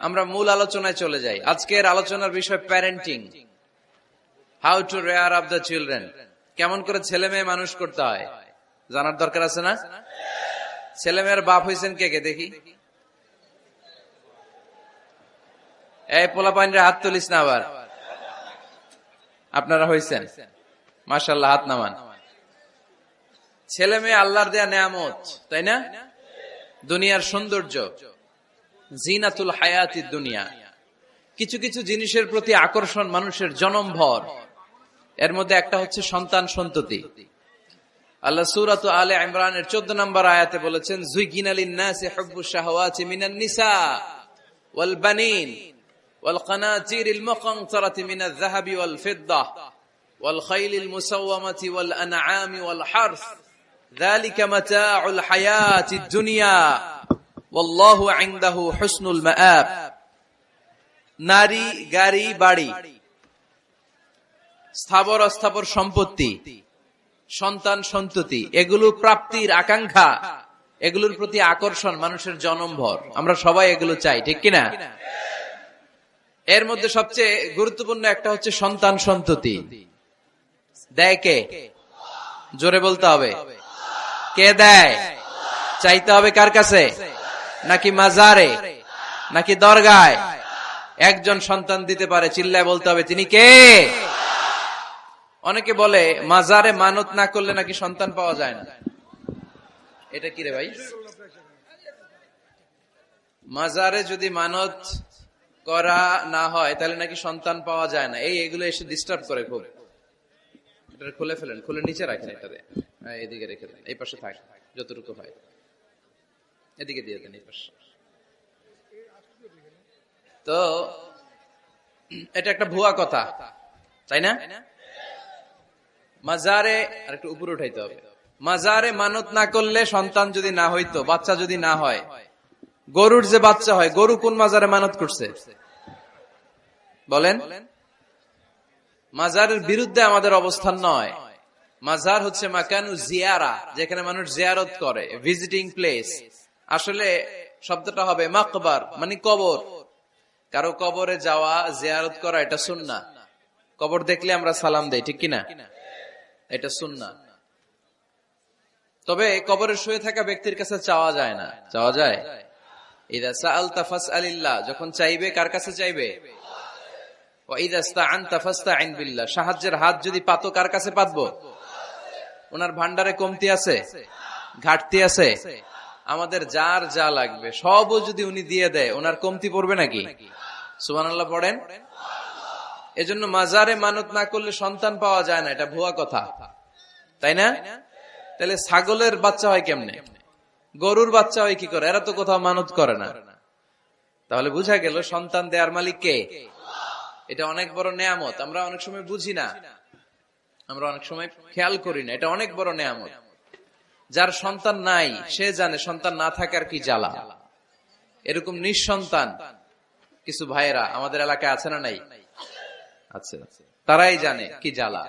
আমরা মূল আলোচনায় চলে যাই। আজকের আলোচনার বিষয় parenting, how to rare up the children. কেমন করে ছেলে মেয়ে মানুষ করতে হয় জানার দরকার আছে না? ছেলে মেয়ের বাপ হয়েছেন কে কে দেখি? এই পোলা পাইনরে হাত তুলিস না আবার। আপনারা হয়েছেন? মাশাআল্লাহ, হাত নামান। ছেলে মেয়ে আল্লাহর দেয়া নেয়ামত, তাই না? দুনিয়ার সৌন্দর্য, জিনাতুল হায়াতিদ দুনিয়া। কিছু কিছু জিনিসের প্রতি আকর্ষণ মানুষের জনমভর। এর মধ্যে একটা হচ্ছে সন্তান সন্ততি। আল্লাহ সূরাত আলে ইমরানের 14 নম্বর আয়াতে বলেছেন, যুইগিনা লিন-নাসি হুব্বুশ শাহাওয়াতি মিনান নিসা ওয়াল বানিন ওয়াল কানাতিরিল মুকানতারাতি মিনাজ যাহাবি ওয়াল ফিদ্দাহ ওয়াল খাইলিল মুসাওয়ামাতি ওয়াল আনআমি ওয়াল হারস যালিকা মাতাউল হায়াতিদ দুনিয়া ওয়াল্লাহু ইনদাহু হুসনুল মাআব। নারী, গাড়ি, বাড়ি, স্থাবর অস্থাবর সম্পত্তি, সন্তান সন্ততি, এগুলো প্রাপ্তির আকাঙ্ক্ষা, এগুলোর প্রতি আকর্ষণ মানুষের জনমভর। আমরা সবাই এগুলো চাই, ঠিক কিনা? এর মধ্যে সবচেয়ে গুরুত্বপূর্ণ একটা হচ্ছে সন্তান সন্ততি। দেয় কে? জোরে বলতে হবে, কে দেয়? চাইতে হবে কার কাছে? নাকি মাজারে, নাকি দরগায়? একজন সন্তান দিতে পারে, চিল্লায় বলতে হবে তিনি কে? অনেকে বলে মাজারে মানত না করলে নাকি সন্তান পাওয়া যায় না। এটা কি রে ভাই? মাজারে যদি মানত করা না হয় তাহলে নাকি সন্তান পাওয়া যায় না। এগুলো এসে ডিস্টার্ব করে খুব। এটা খুলে ফেলেন, খুলে নিচে রাখেন, এটাতে এদিকে রেখে দেন, এই পাশে থাক যতটুকু হয়, এদিকে দিয়ে দেন এই পাশে। তো এটা একটা ভুয়া কথা, তাই না? মাজারে আর একটু উপরে উঠাইতে হবে। মাজারে মানত না করলে সন্তান যদি না হইতো, বাচ্চা যদি না হয়, গরুর যে বাচ্চা হয়, গরু কোন মাজারে মানত করছে বলেন? মাজারের বিরুদ্ধে আমাদের অবস্থান নয়। মাজার হচ্ছে মাকানু জিয়ারা, যেখানে মানুষ জিয়ারত করে, ভিজিটিং প্লেস। আসলে শব্দটা হবে মাকবার, মানে কবর। কারো কবরে যাওয়া, জিয়ারত করা, এটা সুন্নাহ। কবর দেখলে আমরা সালাম দেই, ঠিক কিনা? এটা সুন্নাহ। তবে কবরে শুয়ে থাকা ব্যক্তির কাছে চাওয়া যায় না। চাওয়া যায়? ইযা সাআলতা ফাসআলিল্লাহ, যখন চাইবে কার কাছে চাইবে? ওয়া ইযা ইসতাআনতা ফাসতাইন বিল্লাহ, সাহায্যের হাত যদি পাতো কার কাছে পাতবো? ওনার ভান্ডারে কমতি আছে, ঘাটতি আছে? আমাদের যার যা লাগবে সবও যদি উনি দিয়ে দেয়, ওনার কমতি পড়বে নাকি? সুবহানাল্লাহ পড়েন। এজন্য মাজারে মানত না করলে সন্তান পাওয়া যায় না, এটা ভুয়া কথা, তাই না? তাহলে ছাগলের বাচ্চা হয় কেমনে? গরুর বাচ্চা হয় কি করে? এরা তো কোথাও মানত করে না। তাহলে বুঝা গেল সন্তান দেয়ার মালিক কে? এটা অনেক বড় নেয়ামত। আমরা অনেক সময় বুঝি না, আমরা অনেক সময় খেয়াল করি না। এটা অনেক বড় নেয়ামত। যার সন্তান নাই সে জানে সন্তান না থাকার কি জ্বালা। এরকম নিঃসন্তান কিছু ভাইয়েরা আমাদের এলাকায় আছে না নাই? আছে। তারাই জানে কি জ্বালা।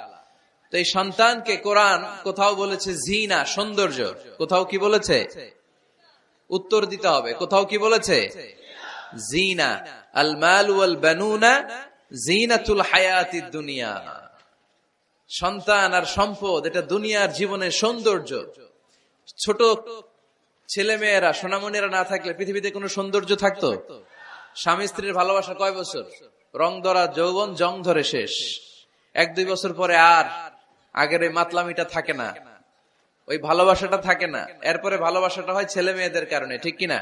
তো এই সন্তানকে কোরআন কোথাও বলেছে জিনা, সৌন্দর্য, কোথাও কি বলেছে? উত্তর দিতে হবে। কোথাও কি বলেছে? জিনা। আল মাল ওয়াল বানুনা জিনাতুল হায়াতিদ দুনিয়া। সন্তান আর সম্পদ এটা দুনিয়ার জীবনের সৌন্দর্য। ছোট ছেলে মেয়েরা, সোনামণিরা না থাকলে পৃথিবীতে কোনো সৌন্দর্য থাকতো? স্বামী স্ত্রীর ভালোবাসা কয় বছর? রং ধরা যৌবন, জং ধরে শেষ। 1-2 বছর পরে আর আগের ওই মাতলামিটা থাকে না, ওই ভালোবাসাটা থাকে না। এরপরে ভালোবাসাটা হয় ছেলে মেয়েদের কারণে, ঠিক কিনা?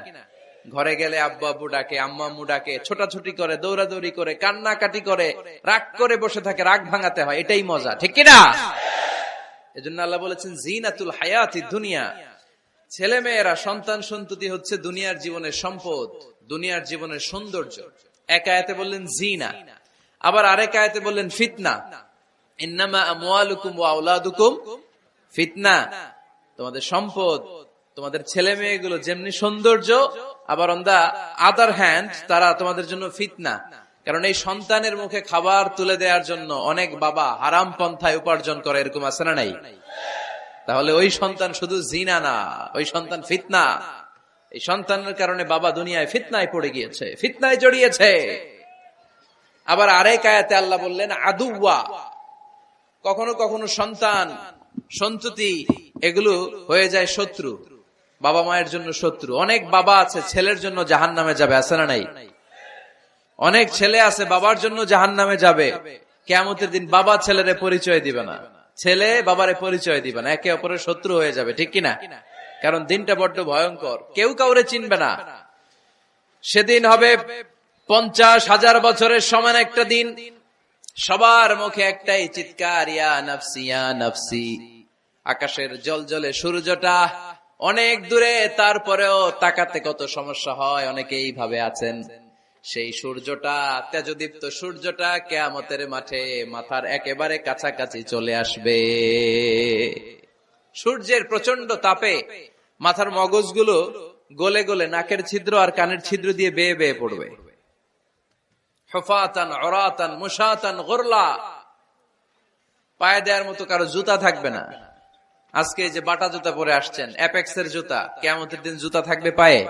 ঘরে গেলে আব্বু আব্বু ডাকে, আম্মা আম্মু ডাকে, ছোটাছুটি করে, দৌড়াদৌড়ি করে, কান্নাকাটি করে, রাগ করে বসে থাকে, রাগ ভাঙাতে হয়, এটাই মজা, ঠিক কিনা? এজন্য আল্লাহ বলেছেন জিনাতুল হায়াতিদ দুনিয়া। ছেলে মেয়েরা, সন্তান সন্ততি হচ্ছে দুনিয়ার জীবনের সম্পদ, দুনিয়ার জীবনের সৌন্দর্য। এক আয়াতে বললেন জিনা, আবার আরেক আয়াতে বললেন ফিতনা। ইন্নামা আমওয়ালুকুম ওয়া আওলাদুকুম ফিতনা। তোমাদের সম্পদ, তোমাদের ছেলে মেয়েগুলো যেমনি সৌন্দর্য, আবার অন দা আদার হ্যান্ড তারা তোমাদের জন্য ফিতনা। কারণ এই সন্তানের মুখে খাবার তুলে দেওয়ার জন্য অনেক বাবা হারাম পন্থায় উপার্জন করে, এরকম আছে না নাই? তাহলে ওই সন্তান শুধু জিনা না, ওই সন্তান ফিতনা। এই সন্তানের কারণে বাবা দুনিয়ায় ফিতনায় পড়ে গিয়েছে, ফিতনায় জড়িয়েছে। আবার আরেক আয়াতে আল্লাহ বললেন আদুওয়া, কখনো কখনো সন্তান সন্ততি এগুলো হয়ে যায় শত্রু, বাবা মায়ের জন্য শত্রু। অনেক বাবা আছে ছেলের জন্য জাহান্নামে যাবে, আছে না নাই? অনেক ছেলে আছে বাবার জন্য জাহান্নামে যাবে। কিয়ামতের দিন বাবা ছেলেরে পরিচয় দিবে না, ছেলে বাবারে পরিচয় দিবে না, একে অপরের শত্রু হয়ে যাবে, ঠিক কিনা? কারণ দিনটা বড্ড ভয়ঙ্কর, কেউ কাউরে চিনবে না। সেদিন হবে 50,000 বছরের সমান একটা দিন। সবার মুখে একটাই চিৎকার, ইয়া নাফসি ইয়া নাফসি। আকাশের জলজলে সূর্যটা অনেক দূরে, তারপরেও তাকাতে কত সমস্যা হয়। অনেকেই ভাবে আছেন সেই সূর্যটা, তেজদীপ্ত সূর্যটা কিয়ামতের মাঠে মাথার একেবারে কাছাকাছি চলে আসবে। সূর্যের প্রচন্ড তাপে মাথার মগজগুলো গলে গলে নাকের ছিদ্র আর কানের ছিদ্র দিয়ে বেয়ে বেয়ে পড়বে। হুফাতান উরাতান মুশাতান গুরলা, পায়ে দেওয়ার মতো কারো জুতা থাকবে না। আজকে যে বাটা জুতা পরে আসছেন, অ্যাপেক্সের জুতা, কিয়ামতের দিন জুতা থাকবে পায়ে,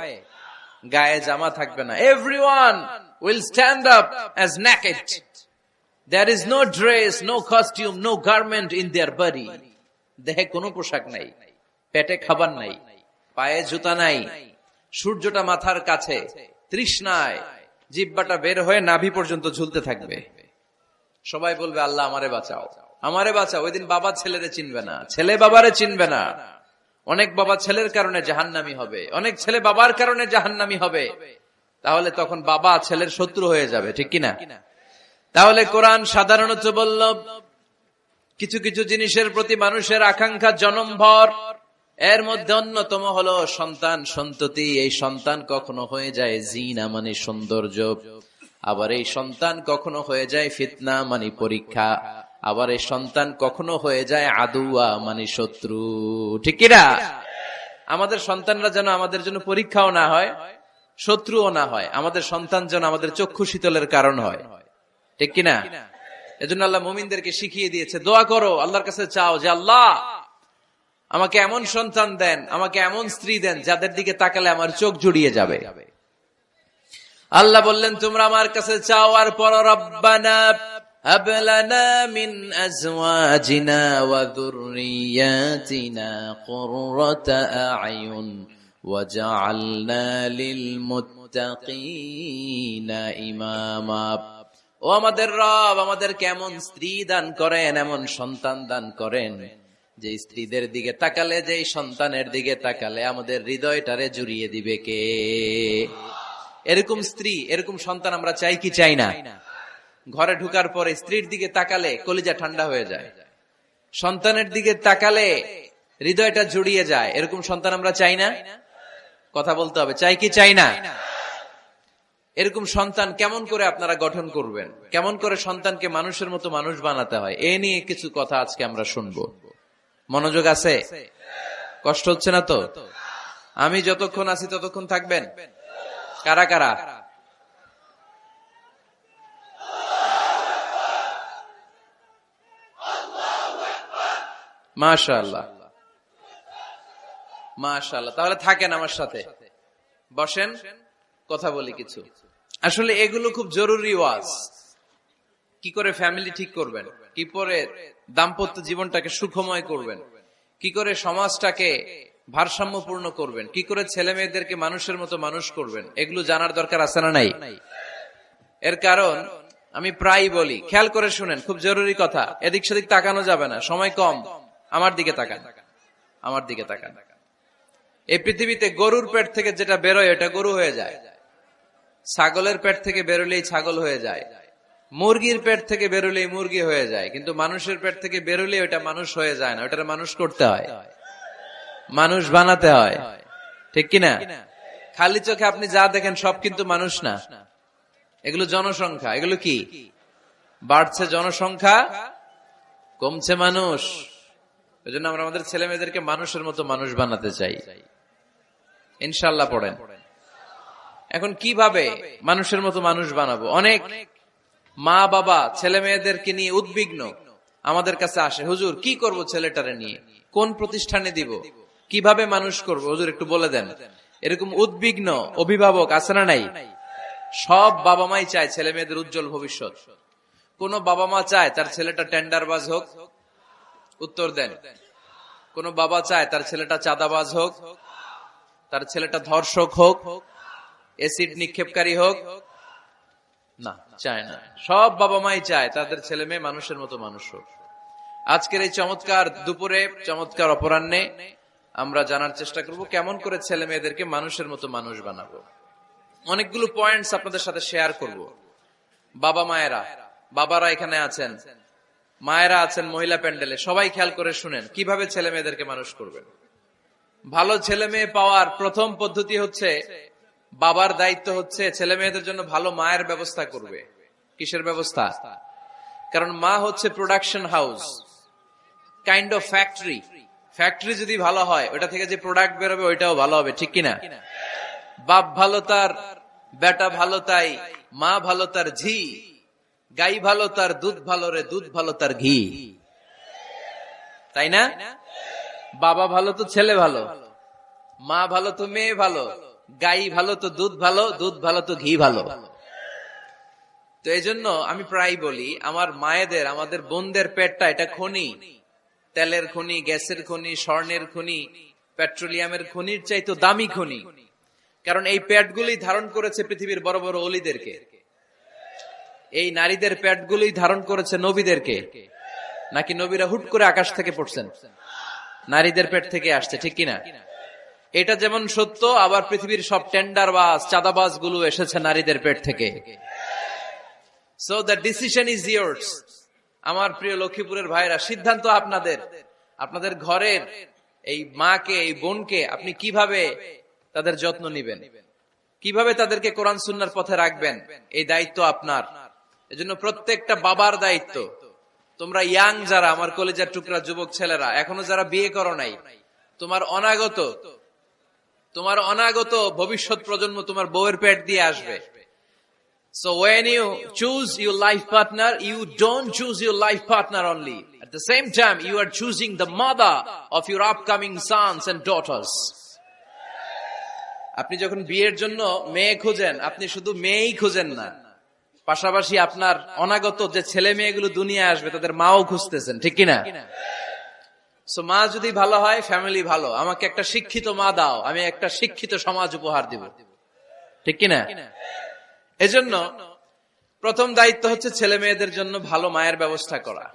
গায়ে জামা থাকবে না। Everyone will stand up as naked. There is no dress, no costume, no garment in their body. দেহে কোনো পোশাক নাই, পেটে খাবার নাই, পায়ে জুতা নাই, সূর্যটা মাথার কাছে, তৃষ্ণায় জিহ্বাটা বের হয়ে নাভি পর্যন্ত ঝুলতে থাকবে। সবাই বলবে আল্লাহ আমারে বাঁচাও, আমারে বাঁচাও। ওই দিন বাবা ছেলেরে চিনবে না, ছেলে বাবারে চিনবে না। অনেক বাবা ছেলের কারণে জাহান্নামী হবে, অনেক ছেলে বাবার কারণে জাহান্নামী হবে। তাহলে তখন বাবা ছেলের শত্রু হয়ে যাবে, ঠিক কিনা? তাহলে কোরআন সাধারণত বলল কিছু কিছু জিনিসের প্রতি মানুষের আকাঙ্ক্ষা জনমভর, এর মধ্যে অন্যতম হলো সন্তান সন্ততি। এই সন্তান কখনো হয়ে যায় জিনা মানে সৌন্দর্য, আবার এই সন্তান কখনো হয়ে যায় ফিতনা মানে পরীক্ষা, আবার এই সন্তান কখনো হয়ে যায় আদুয়া মানে শত্রু, ঠিক কিনা? আমাদের সন্তানরা যেন আমাদের জন্য পরীক্ষাও না হয়, শত্রুও না হয়। আমাদের সন্তান যেন আমাদের চক্ষু শীতলের কারণ হয়, ঠিক কিনা? এজন্য আল্লাহ মুমিনদেরকে শিখিয়ে দিয়েছে, দোয়া করো, আল্লাহর কাছে চাও যে আল্লাহ আমাকে এমন সন্তান দেন, আমাকে এমন স্ত্রী দেন যাদের দিকে তাকালে আমার চোখ জুড়িয়ে যাবে। আল্লাহ বললেন তোমরা আমার কাছে চাও, আর পর রব্বানা হাব লানা মিন আজওয়াজিনা ওয়া যুররিয়াতিনা কুররাতা আ'য়ুন ওয়াজআলনা লিল মুত্তাকিনা ইমামা। ও আমাদের রব, আমাদেরকে এমন স্ত্রী দান করেন, এমন সন্তান দান করেন যে স্ত্রীদের দিকে তাকালে, যে সন্তানের দিকে তাকালে আমাদের হৃদয়টারে জুড়িয়ে দিবে কে? এরকম স্ত্রী, এরকম সন্তান আমরা চাই কি চাই না? ঘরে ঢুকার পরে স্ত্রীর দিকে তাকালে কলিজা ঠান্ডা হয়ে যায়, সন্তানের দিকে তাকালে হৃদয়টা জুড়িয়ে যায়। এরকম সন্তান আমরা চাই না? কথা বলতে হবে, চাই কি চাই না? এরকম সন্তান কেমন করে আপনারা গঠন করবেন, কেমন করে সন্তানকে মানুষের মতো মানুষ বানাতে হয়, এ নিয়ে কিছু কথা আজকে আমরা শুনবো। মনোযোগ আছে? কষ্ট হচ্ছে না তো? আমি যতক্ষণ আছি ততক্ষণ থাকবেন? কারা কারা? মাশাআল্লাহ, মাশাআল্লাহ। তাহলে থাকেন আমার সাথে, বসেন, কথা বলি কিছু। আসলে এগুলো খুব জরুরি ওয়াজ। কি করে ফ্যামিলি ঠিক করবেন, কি করে দাম্পত্য জীবনটাকে সুখময় করবেন, কি করে সমাজটাকে ভারসাম্যপূর্ণ করবেন, কি করে ছেলে মেয়েদেরকে মানুষের মতো মানুষ করবেন, এগুলো জানার দরকার আছে না নাই? এর কারণ আমি প্রায় বলি, খেয়াল করে শুনেন, খুব জরুরি কথা, এদিক সেদিক তাকানো যাবে না, সময় কম। আমার দিকে তাকান, আমার দিকে তাকান। এই পৃথিবীতে গরুর পেট থেকে যেটা বেরোয় এটা গরু হয়ে যায়, ছাগলের পেট থেকে বেরোলেই ছাগল হয়ে যায়, মুরগির পেট থেকে বেরোলেই মুরগি হয়ে যায়, কিন্তু মানুষের পেট থেকে বেরোলে ওটা মানুষ হয়ে যায় না, ওটা মানুষ করতে হয়, মানুষ বানাতে হয়, ঠিক কিনা? খালি চোখে আপনি যা দেখেন সব কিন্তু মানুষ না, এগুলো জনসংখ্যা। এগুলো কি? বাড়ছে জনসংখ্যা, কমছে মানুষ। এই জন্য আমরা আমাদের ছেলে মেয়েদেরকে মানুষের মতো মানুষ বানাতে চাই, ইনশাআল্লাহ। পড়েন। এখন কিভাবে মানুষের মতো মানুষ বানাবো? অনেক মা বাবা ছেলে মেয়েদেরকে নিয়ে উদ্বিগ্ন, আমাদের কাছে আসে, হুজুর কি করব ছেলেটারে নিয়ে, কোন প্রতিষ্ঠানে দিব, কিভাবে মানুষ করব, হুজুর একটু বলে দেন। এরকম উদ্বিগ্ন অভিভাবক আছে না নাই? সব বাবা মাই চায় ছেলে মেয়েদের উজ্জ্বল ভবিষ্যৎ। কোন বাবা মা চায় তার ছেলেটা টেন্ডারবাজ হোক? উত্তর দেন। কোন বাবা চায় তার ছেলেটা চাঁদাবাজ হোক, তার ছেলেটা ধর্ষক হোক, এসিড নিক্ষেপকারী হোক? না, চায় না। সব বাবা মাই চায় তাদের ছেলে মেয়ে মানুষের মতো মানুষ হোক। আজকের এই চমৎকার দুপুরে, চমৎকার অপরাহ্নে আমরা জানার চেষ্টা করব কেমন করে ছেলে মেয়েদেরকে মানুষের মতো মানুষ বানাবো। অনেকগুলো পয়েন্টস আপনাদের সাথে শেয়ার করব। বাবা মায়েরা, বাবারা এখানে আছেন, মায়েরা আছেন মহিলা প্যান্ডেলে, সবাই খেয়াল করে শুনেন কিভাবে ছেলে মেয়েদেরকে মানুষ করবেন। ভালো ছেলে মেয়ে পাওয়ার প্রথম পদ্ধতি হচ্ছে, বাবার দায়িত্ব হচ্ছে ছেলে মেয়েদের জন্য ভালো মায়ের ব্যবস্থা করবে। কিসের ব্যবস্থা? কারণ মা হচ্ছে production house, kind of factory. Factory যদি ভালো হয়, ওটা থেকে যে প্রোডাক্ট বেরোবে ওইটাও ভালো হবে, ঠিক কিনা? বাপ ভালো তার বেটা ভালো তাই, মা ভালো তার ঝি, গাই ভালো তার দুধ ভালো রে, দুধ ভালো তার ঘি, তাই না? বাবা ভালো তো ছেলে ভালো, মা ভালো তো মেয়ে ভালো, গাই ভালো তো দুধ ভালো, দুধ ভালো তো ঘি ভালো। তো এই জন্য আমি প্রায় বলি, আমার মায়েদের, আমাদের বোনদের পেটটা এটা খনি, তেলের খনি, গ্যাসের খনি, স্বর্ণের খনি, পেট্রোলিয়ামের খনির চাইতো দামি খনি। কারণ এই পেটগুলোই ধারণ করেছে পৃথিবীর বড় বড় অলিদেরকে। এই নারীদের পেটগুলোই ধারণ করেছে নবীদেরকে। নাকি নবীরা হুট করে আকাশ থেকে পড়ছেন? নারীদের পেট থেকে আসছে, ঠিক কিনা? এটা যেমন সত্য, আবার পৃথিবীর সব টেন্ডারবাজ, চাঁদাবাজ গুলো এসেছে নারীদের পেট থেকে। So the decision is years. আমার প্রিয় লক্ষ্মীপুরের ভাইরা, সিদ্ধান্ত আপনাদের। আপনাদের ঘরের এই মাকে, এই বোনকে আপনি কিভাবে তাদের যত্ন নিবেন, কিভাবে তাদেরকে কোরআন সুন্নাহর পথে রাখবেন, এই দায়িত্ব আপনার। এজন্য প্রত্যেকটা বাবার দায়িত্ব। তোমরা ইয়াং যারা, আমার কলেজের টুকরা যুবক ছেলেরা, এখনো যারা বিয়ে করো নাই, তোমার অনাগত ভবিষ্যৎ প্রজন্ম তোমার বউয়ের পেট দিয়ে আসবে। So when you choose your life partner, you don't choose your life partner only. At the same time, you are choosing the mother of your upcoming sons and daughters. আপনি যখন বিয়ের জন্য মেয়ে খোঁজেন, আপনি শুধু মেয়েই খোঁজেন না, পাশাপাশি আপনার অনাগত যে ছেলে মেয়েগুলো দুনিয়া আসবে তাদের মাও খুঁজতেছেন, ঠিক কিনা? সো মা যদি ভালো হয়, ফ্যামিলি ভালো। আমাকে একটা শিক্ষিত মা দাও, আমি একটা শিক্ষিত সমাজ উপহার দিব, ঠিক কিনা? এজন্য প্রথম দায়িত্ব হচ্ছে ছেলে মেয়েদের জন্য ভালো মায়ের ব্যবস্থা করা।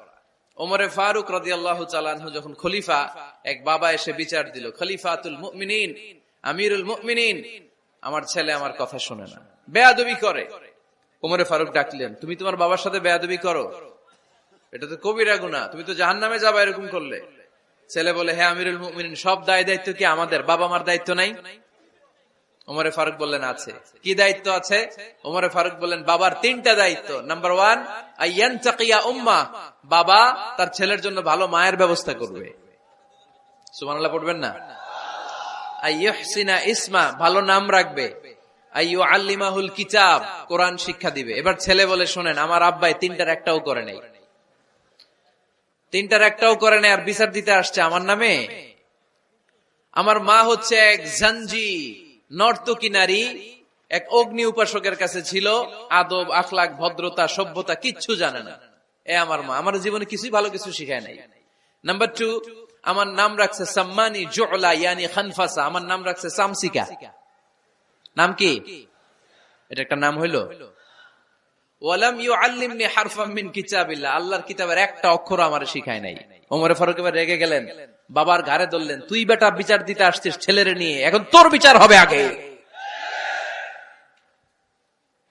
ওমরে ফারুক রাদিয়াল্লাহু তাআলা আনহু যখন খলিফা, এক বাবা এসে বিচার দিল, খলিফাতুল মুমিনিন, আমিরুল মুমিনিন, আমার ছেলে আমার কথা শুনে না, বেয়াদবি করে। ওমরে ফারুক ডাকলেন, তুমি তোমার বাবার সাথে বেয়াদবি করো? এটা তো কবিরা গুনাহ, তুমি তো জাহান্নামে যাবা এরকম করলে। ছেলে বলে, হ্যাঁ আমিরুল মুমিনিন, সব দায় দায়িত্ব কি আমাদের? বাবা মার দায়িত্ব নাই? ওমরে ফারুক বললেন, আছে। কি দায়িত্ব আছে? ওমরে ফারুক বললেন, বাবার তিনটা দায়িত্ব। নাম্বার 1, আইয়ানতাকিয়া উম্মাহ, বাবা তার ছেলের জন্য ভালো মায়ের ব্যবস্থা করবে। সুবহানাল্লাহ পড়বেন না? আইয়ুহসিনা ইসমা, ভালো নাম রাখবে। আইয়ুআল্লিমাহুল কিতাব, কোরআন শিক্ষা দিবে। এবার ছেলে বলে, শোনেন, আমার আব্বাই তিনটার একটাও করে নাই, তিনটার একটাও করে নাই, আর বিচার দিতে আসছে আমার নামে। আমার মা হচ্ছে এক জাঞ্জি, নর্তকী নারী, এক অগ্নি উপাসকের কাছে ছিল, আদব আখলাক ভদ্রতা সভ্যতা কিচ্ছু জানে না। আমার মা আমার জীবনে কিছুই ভালো কিছু শিখায় নাই। নাম্বার 2, আমার নাম রাখছে সাম্মানি জুলা, ইয়ানি খানফাসা, আমার নাম রাখছে সামসিকা। নাম কি? এটা একটা নাম হইল? ওয়ালাম ইউআল্লিমনি হারফাম মিন কিতাবিল্লাহ, আল্লাহর কিতাবের একটা অক্ষর আমারে শিখায় নাই। ওমরে ফারুক এবার রেগে গেলেন, বাবার ঘাড়ে ধরলেন, তুই বেটা বিচার দিতে আসছিস ছেলেরে নিয়ে, এখন তোর বিচার হবে আগে।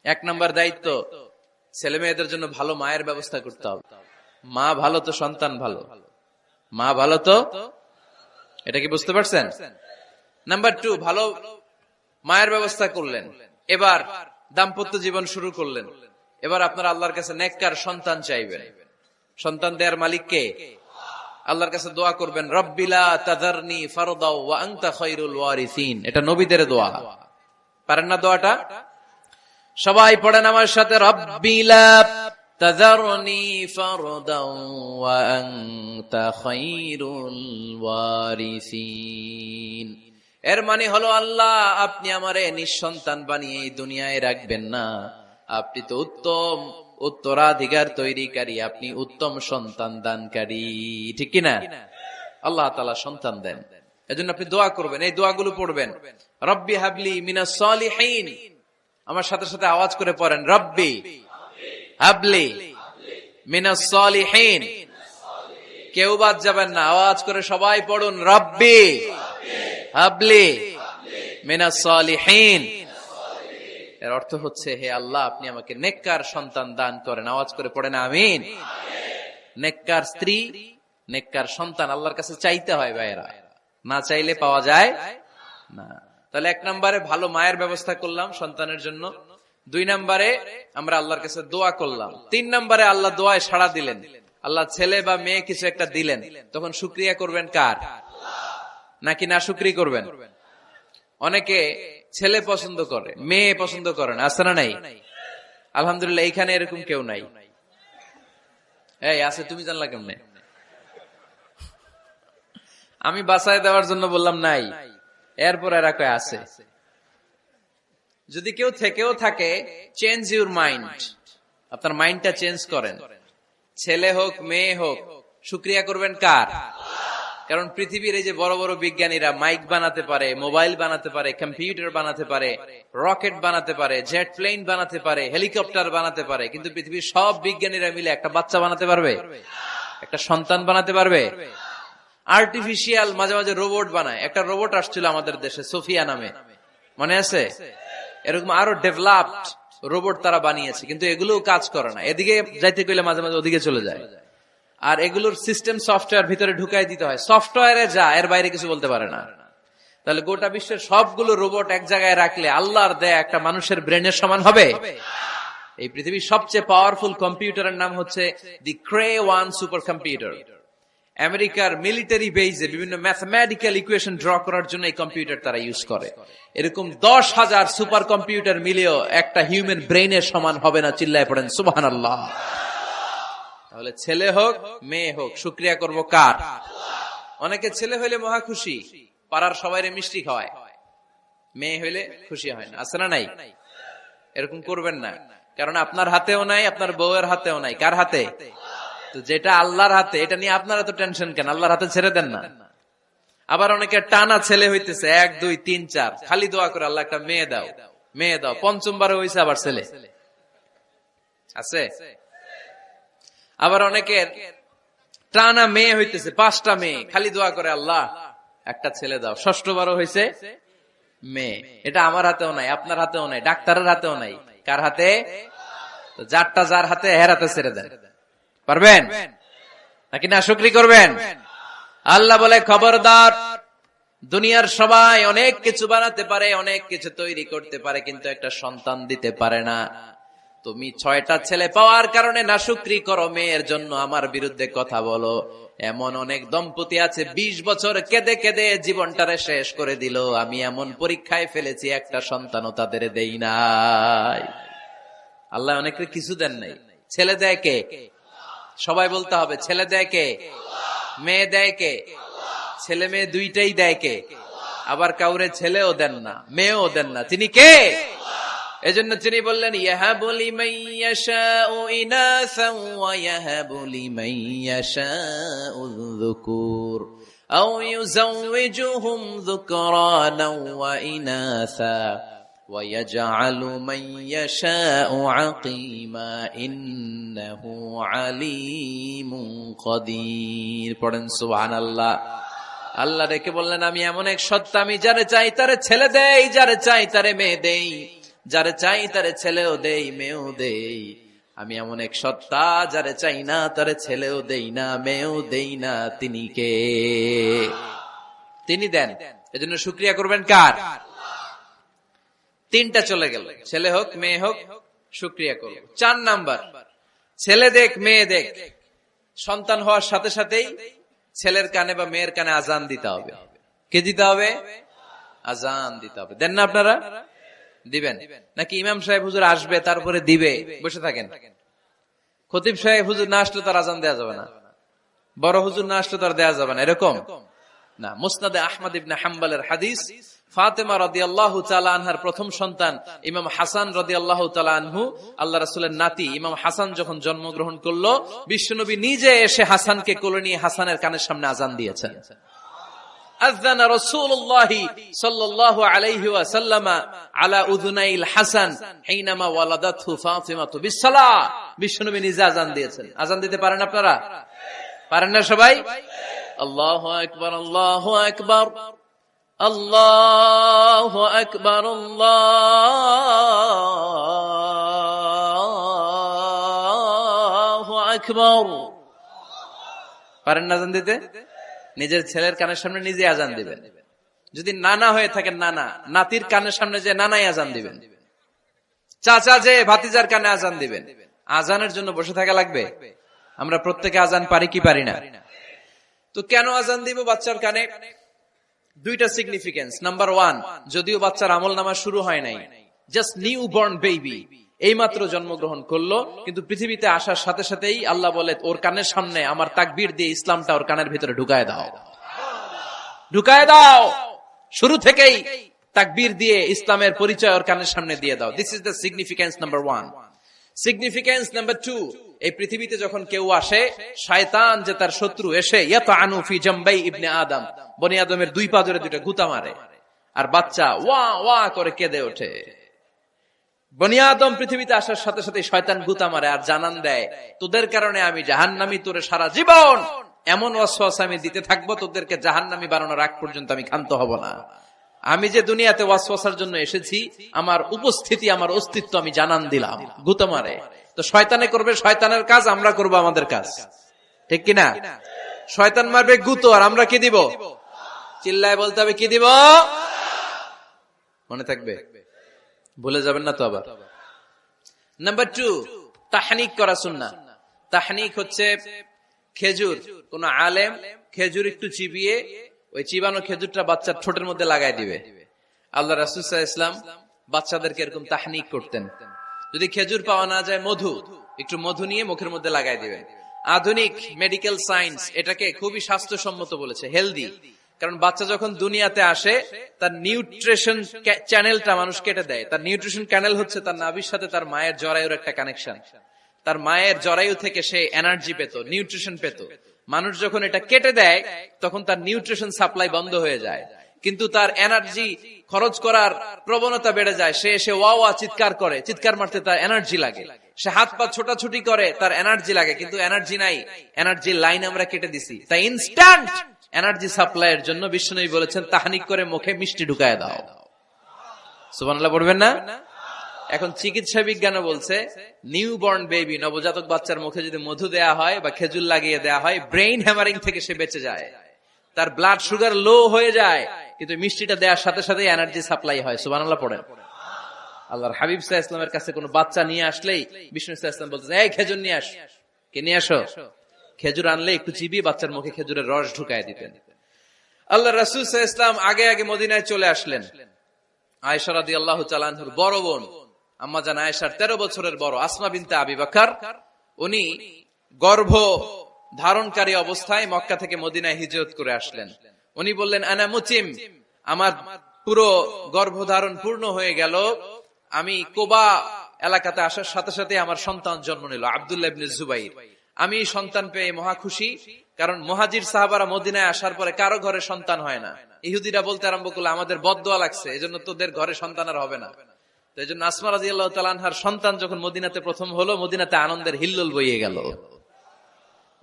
1 নাম্বার দায়িত্ব, ছেলে মেয়েদের জন্য ভালো মায়ের ব্যবস্থা করতে হবে। মা ভালো তো সন্তান ভালো, মা ভালো তো, এটা কি বুঝতে পারছেন? নাম্বার 2, ভালো মায়ের ব্যবস্থা করলেন। এবার দাম্পত্য জীবন শুরু করলেন। এবার আপনারা আল্লাহর কাছে নেককার সন্তান চাইবেন। সন্তান দেয়ার মালিক কে? আল্লাহর কাছে দোয়া করবেন, রব্বিলা তাযারনি ফারদাও ওয়া আনতা খায়রুল ওয়ারিসিন। এটা নবীদের দোয়া, পারেন না দোয়াটা? সবাই পড়েন আমার সাথে, রব্বিলা তাযারনি ফারদাও ওয়া আনতা খায়রুল ওয়ারিসিন। এর মানে হলো আল্লাহ আপনি আমারে নিঃসন্তান বানিয়ে এই দুনিয়ায় রাখবেন না, আপনি তো উত্তম উত্তরাধিকার তৈরিকারী, আপনি উত্তম সন্তান দানকারী, ঠিক কিনা? আল্লাহ তাআলা সন্তান দেন, এজন্য আপনি দোয়া করবেন, এই দোয়াগুলো পড়বেন। রব্বি হাবলি মিনাস সালিহিন, আমার সাথে সাথে আওয়াজ করে পড়েন, রব্বি হাবলি মিনাস সালিহিন। কেউ বাদ যাবেন না, আওয়াজ করে সবাই পড়ুন, রব্বি হাবলি মিনাস সালিহিন। এর অর্থ হচ্ছে, হে আল্লাহ আপনি আমাকে নেককার সন্তান দান করেন। আওয়াজ করে পড়েন আমিন। নেককার স্ত্রী, নেককার সন্তান আল্লাহর কাছে চাইতে হয় ভাইয়েরা, না চাইলে পাওয়া যায় না। তাহলে 1 নম্বরে ভালো মায়ের ব্যবস্থা করলাম সন্তানের জন্য, 2 নম্বরে আমরা আল্লাহর কাছে দোয়া করলাম, 3 নম্বরে আল্লাহ দোয়ায় সাড়া দিলেন, আল্লাহ ছেলে বা মেয়ে কিছু একটা দিলেন, তখন শুকরিয়া করবেন কার? নাকি না শুকরিয়া করবেন? অনেকে ছেলে পছন্দ করে, মেয়ে পছন্দ করে না, আছে না নাই? আলহামদুলিল্লাহ এইখানে এরকম কেউ নাই। এই আছে, তুমি জানলা কেমনে? আমি বাঁচায় দেওয়ার জন্য বললাম নাই, এরপর এরা কয় আছে। যদি কেউ থেকেও থাকে, চেঞ্জ ইউর মাইন্ড, আপনার মাইন্ডটা চেঞ্জ করেন। ছেলে হোক মেয়ে হোক, শুকরিয়া করবেন কার? কারণ পৃথিবীর এই যে বড় বড় বিজ্ঞানীরা মাইক বানাতে পারে, মোবাইল বানাতে পারে, কম্পিউটার বানাতে পারে, রকেট বানাতে পারে, জেট প্লেন বানাতে পারে, হেলিকপ্টার বানাতে পারে, কিন্তু পৃথিবীর সব বিজ্ঞানীরা মিলে একটা বাচ্চা বানাতে পারবে? একটা সন্তান বানাতে পারবে? আর্টিফিশিয়াল মাঝে মাঝে রোবট বানায়। একটা রোবট আসছিল আমাদের দেশে, সোফিয়া নামে, মনে আছে? এরকম আরো ডেভেলপড রোবট তারা বানিয়েছে, কিন্তু এগুলোও কাজ করে না। এদিকে যাইতে গেলে মাঝে মাঝে ওদিকে চলে যায়। আর এগুলোর সিস্টেম সফটওয়্যার ভিতরে ঢুকাই দিতে হয়, সফটওয়্যারে যা, এর বাইরে কিছু বলতে পারে না। তাহলে গোটা বিশ্বের সবগুলো রোবট এক জায়গায় রাখলে আল্লাহর দেয়া একটা মানুষের ব্রেনের সমান হবে? এই পৃথিবীর সবচেয়ে পাওয়ারফুল কম্পিউটারের নাম হচ্ছে দি ক্রে-1 সুপার কম্পিউটার। আমেরিকার মিলিটারি বেজে বিভিন্ন ম্যাথমেটিক্যাল ইকুয়েশন ড্র করার জন্য এই কম্পিউটার তারা ইউজ করে। এরকম 10,000 সুপার কম্পিউটার মিলেও একটা হিউম্যান ব্রেইনের সমান হবে না। চিল্লায় পড়েন সুবহানাল্লাহ। তাহলে ছেলে হোক মেয়ে হোক, শুকরিয়া করব কার? অনেকে ছেলে হইলে মহা খুশি, পাড়ার সবাইরে মিষ্টি খাওয়ায়, মেয়ে হইলে খুশি হয় না, আছে না নাই? এরকম করবেন না, কারণ আপনার হাতেও নাই, আপনার বউয়ের হাতেও নাই। কার হাতে? তো যেটা আল্লাহর হাতে, এটা নিয়ে আপনারা তো টেনশন কেন? আল্লাহর হাতে ছেড়ে দেন না। আবার অনেকে টানা ছেলে হইতেছে 1, 2, 3, 4, খালি দোয়া করে আল্লাহ একটা মেয়ে দাও, মেয়ে দাও। 5ম বারে হইছে আবার ছেলে, আছে? আবার অনেকের টানা মেয়ে হইতেছে 5টা মেয়ে, খালি দোয়া করে আল্লাহ একটা ছেলে দাও। 6ষ্ঠ বারও হইছে মেয়ে। এটা আমার হাতেও নাই, আপনার হাতেও নাই, ডাক্তারের হাতেও নাই। কার হাতে? যারটা যার হাতে, হের হাতে ছেড়ে দেন। পারবেন নাকি না শুকরি করবেন? আল্লাহ বলে, খবরদার, দুনিয়ার সবাই অনেক কিছু বানাতে পারে, অনেক কিছু তৈরি করতে পারে, কিন্তু একটা সন্তান দিতে পারে না। তুমি 6টা ছেলে পাওয়ার কারণে না শুকরি করো, মেয়ের জন্য আমার বিরুদ্ধে কথা বলো। এমন অনেক দম্পতি আছে 20 বছর কেঁদে কেঁদে জীবনটারে শেষ করে দিল। আমি এমন পরীক্ষায় ফেলেছি, একটা সন্তানও তাদের দেই নাই। আল্লাহ অনেকের কিছু দেন নাই। ছেলে দেয় কে? সবাই বলতে হবে, ছেলে দেয় কে? মেয়ে দেয় কে? ছেলে মেয়ে দুইটাই দেয় কে? আবার কাউরে ছেলেও দেন না, মেয়েও দেন না, তিনি কে? এজন্য তিনি বললেন, ইয়াহাবু লিমান ইয়াশাউ ইনাসান ওয়া ইয়াহাবু লিমান ইয়াশাউ যুকুর আও ইউযাওয়িজুহুম যুকরানাও ওয়া ইনাসা ওয়া ইয়াজআলু মান ইয়াশাউ আকীমা ইন্নাহু আলীমুন কাদির। পড়েন সুবহানাল্লাহ। আল্লাহ রেখে বললেন, আমি এমন এক সত্তা, আমি যারে চাই তারে ছেলে দেই, যারে চাই তারে মেয়ে দেই, যারে চাই তারে ছেলেও দেই, মেয়েও দেই। আমি এমন এক সত্তা, যারে চাই না তারে ছেলেও দেই না, মেয়েও দেই না। তিনি কে? তিনি দেন। এজন্য শুকরিয়া করবেন কার? 3টা চলে গেল, ছেলে হোক মেয়ে হোক, শুকরিয়া করব। 4 নাম্বার, ছেলে দেখ মেয়ে দেখ, সন্তান হওয়ার সাথে সাথেই ছেলের কানে বা মেয়ের কানে আজান দিতে হবে। কে দিতে হবে? আজান দিতে হবে। দেন না আপনারা? দিবেন নাকি ইমাম সাহেব হুজুর আসবে তারপরে দিবে, বসে থাকেন? খতিব সাহেব হুজুর না আসলে তার আজান দেওয়া যাবে না, বড় হুজুর না আসলে তার দেওয়া যাবে না, এরকম না। মুসনাদে আহমদ ইবনে হাম্বলের হাদিস, ফাতেমা রাদিয়াল্লাহু তাআলা আনহার প্রথম সন্তান ইমাম হাসান রাদিয়াল্লাহু তাআলা আনহু, আল্লাহ রাসূলের নাতি ইমাম হাসান যখন জন্মগ্রহণ করলো, বিশ্বনবী নিজে এসে হাসানকে কোলে নিয়ে হাসানের কানের সামনে আযান দিয়েছেন। আযান রাসূলুল্লাহ সাল্লাল্লাহু আলাইহি ওয়াসাল্লাম আলা উযুনাইল হাসান হিনামা ওয়ালাদাতহু ফাতিমাতু বিসসালাহ। বিশ্বনবী নিজে আযান দিয়েছেন। আযান দিতে পারেন আপনারা? পারেন না সবাই? আল্লাহু আকবার, আল্লাহু আকবার, আল্লাহু আকবার, আল্লাহু আকবার। পারেন না আযান দিতে? নিজের ছেলের কানের সামনে নিজে আযান দিবেন। যদি নানা হয়ে থাকেন, নানা নাতির কানের সামনে যে নানাই আযান দিবেন, চাচা যে ভাতিজার কানে আযান দিবেন। আযানের জন্য বসে থাকা লাগবে? আমরা প্রত্যেকে আযান পারি কি পারি না? তো কেন আযান দিব বাচ্চার কানে? দুইটা সিগনিফিকেন্স। নাম্বার 1, যদিও বাচ্চার আমল নামা শুরু হয় নাই, জাস্ট নিউ বর্ন বেবি, এইমাত্র জন্মগ্রহণ করলো, কিন্তু পৃথিবীতে আসার সাথে সাথেই আল্লাহ বলে ওর কানের সামনে আমার তাকবীর দিয়ে ইসলামটা ওর কানের ভিতরে ঢুকায় দাও, ঢুকায় দাও। শুরু থেকেই তাকবীর দিয়ে ইসলামের পরিচয় ওর কানের সামনে দিয়ে দাও। This is the significance number 1। Significance number 2, এই পৃথিবীতে যখন কেউ আসে, শয়তান যে তার শত্রু এসে ইয়াতাআনু ফি জামবাই ইবনে আদম, বনি আদমের দুই পা ধরে দুইটা গুতা মারে, আর বাচ্চা ওয়া ওয়া করে কেঁদে ওঠে। বনি আদম পৃথিবীতে আসার সাথে সাথে শয়তান গুতা মারে আর জানান দেয়, তোদের কারণে আমি জাহান্নামী, তোরে সারা জীবন এমন ওয়াসওয়াসা আমি দিতে থাকবো, তোদেরকে জাহান্নামী বানানোর আগ পর্যন্ত আমি ক্ষান্ত হব না। আমি যে দুনিয়াতে ওয়াসওয়াসার জন্য এসেছি, আমার উপস্থিতি, আমার অস্তিত্ব আমি জানান দিলাম। গুতা মারে। তো শয়তানে করবে শয়তানের কাজ, আমরা করব আমাদের কাজ, ঠিক কিনা? শয়তান মারবে গুতো, আর আমরা কি দিব? চিল্লায় বলতে হবে কি দিব? মনে থাকবে, ভুলে যাবেন না তো আবার। নাম্বার 2, তাহনিক করা সুন্নাহ। তাহনিক হচ্ছে খেজুর, কোন আলেম খেজুর একটু চিবিয়ে ওই চিবানো খেজুরটা বাচ্চার ঠোঁটের মধ্যে লাগাই দিবে। আল্লাহ রাসূল সাল্লাল্লাহু আলাইহি ওয়াসাল্লাম বাচ্চাদেরকে এরকম তাহনিক করতেন। যদি খেজুর পাওয়া না যায়, মধু, একটু মধু নিয়ে মুখের মধ্যে লাগাই দিবেন। আধুনিক মেডিকেল সায়েন্স এটাকে খুবই স্বাস্থ্যসম্মত বলেছে, হেলদি। কারণ বাচ্চা যখন দুনিয়াতে আসে, তার নিউট্রিশন চ্যানেলটা মানুষ কেটে দেয়। তার নিউট্রিশন চ্যানেল হচ্ছে তার নাভির সাথে তার মায়ের জরায়ুর একটা কানেকশন। তার মায়ের জরায়ু থেকে সে এনার্জি পেত, নিউট্রিশন পেত। মানুষ যখন এটা কেটে দেয়, তখন তার নিউট্রিশন সাপ্লাই বন্ধ হয়ে যায়, কিন্তু তার এনার্জি খরচ করার প্রবণতা বেড়ে যায়। সে এসে ওয়া ওয়া চিৎকার করে, চিৎকার মারতে তার এনার্জি লাগে। সে হাত পা ছোটাছুটি করে, তার এনার্জি লাগে, কিন্তু এনার্জি নাই, এনার্জি লাইন আমরা কেটে দিছি। তাই ইনস্ট্যান্ট এনার্জি সাপ্লাইয়ের জন্য বিশ্বনবী বলেছেন, তাহনিক করে মুখে মিষ্টি ঢুকায় দাও। সুবহানাল্লাহ পড়বেন না? এখন চিকিৎসা বিজ্ঞানও বলছে, নিউবর্ন বেবি, নবজাতক বাচ্চার মুখে যদি মধু দেয়া হয় বা খেজুর লাগিয়ে দেয়া হয়, ব্রেইন হ্যামারিং থেকে সে বেঁচে যায়। তার ব্লাড সুগার লো হয়ে যায়, কিন্তু মিষ্টিটা দেওয়ার সাথে সাথে এনার্জি সাপ্লাই হয়। সুবহানাল্লাহ পড়েন। আল্লাহর হাবিব সাল্লাল্লাহু আলাইহি ওয়াসাল্লামের কাছে কোনো বাচ্চা নিয়ে আসলেই বিষ্ণু সাল্লাল্লাহু আলাইহি ওয়াসাল্লাম বলতেন, এই খেজুর নিয়ে আস। কে নিয়ে আসো? খেজুর আনলে একটু চিবিয়ে বাচ্চার মুখে খেজুরের রস ঢুকায় দিতেন। আল্লাহ রাসূল সাল্লাল্লাহু আলাইহি ওয়াসাল্লাম আগে আগে মদিনায় চলে আসলেন। আয়েশা রাদিয়াল্লাহু তাআলা আনহার বড় বোন, আম্মা জান আয়েশার 13 বছরের বড় আসমা বিনতে আবি বকর, উনি গর্ভ ধারণকারী অবস্থায় মক্কা থেকে মদিনায় হিজরত করে আসলেন। উনি বললেন, আনা মুতিম, আমার পুরো গর্ভধারণ পূর্ণ হয়ে গেল। আমি কুবা এলাকাতে আসার সাথে সাথে আমার সন্তান জন্ম নিল, আব্দুল্লাহ ইবনে জুবাইর। আমি সন্তান পেয়ে মহা খুশি, কারণ মুহাজির সাহাবারা মদিনায় আসার পরে কারো ঘরে সন্তান হয় না। ইহুদিরা বলতে আরম্ভ করলো, আমাদের বদদোয়া লাগছে, এজন্য তোদের ঘরে সন্তান আর হবে না। তো এই জন্য আসমা রাদিয়াল্লাহু তাআলা আনহার সন্তান যখন মদিনাতে প্রথম হলো, মদিনাতে আনন্দের হিল্লোল বইয়ে গেল।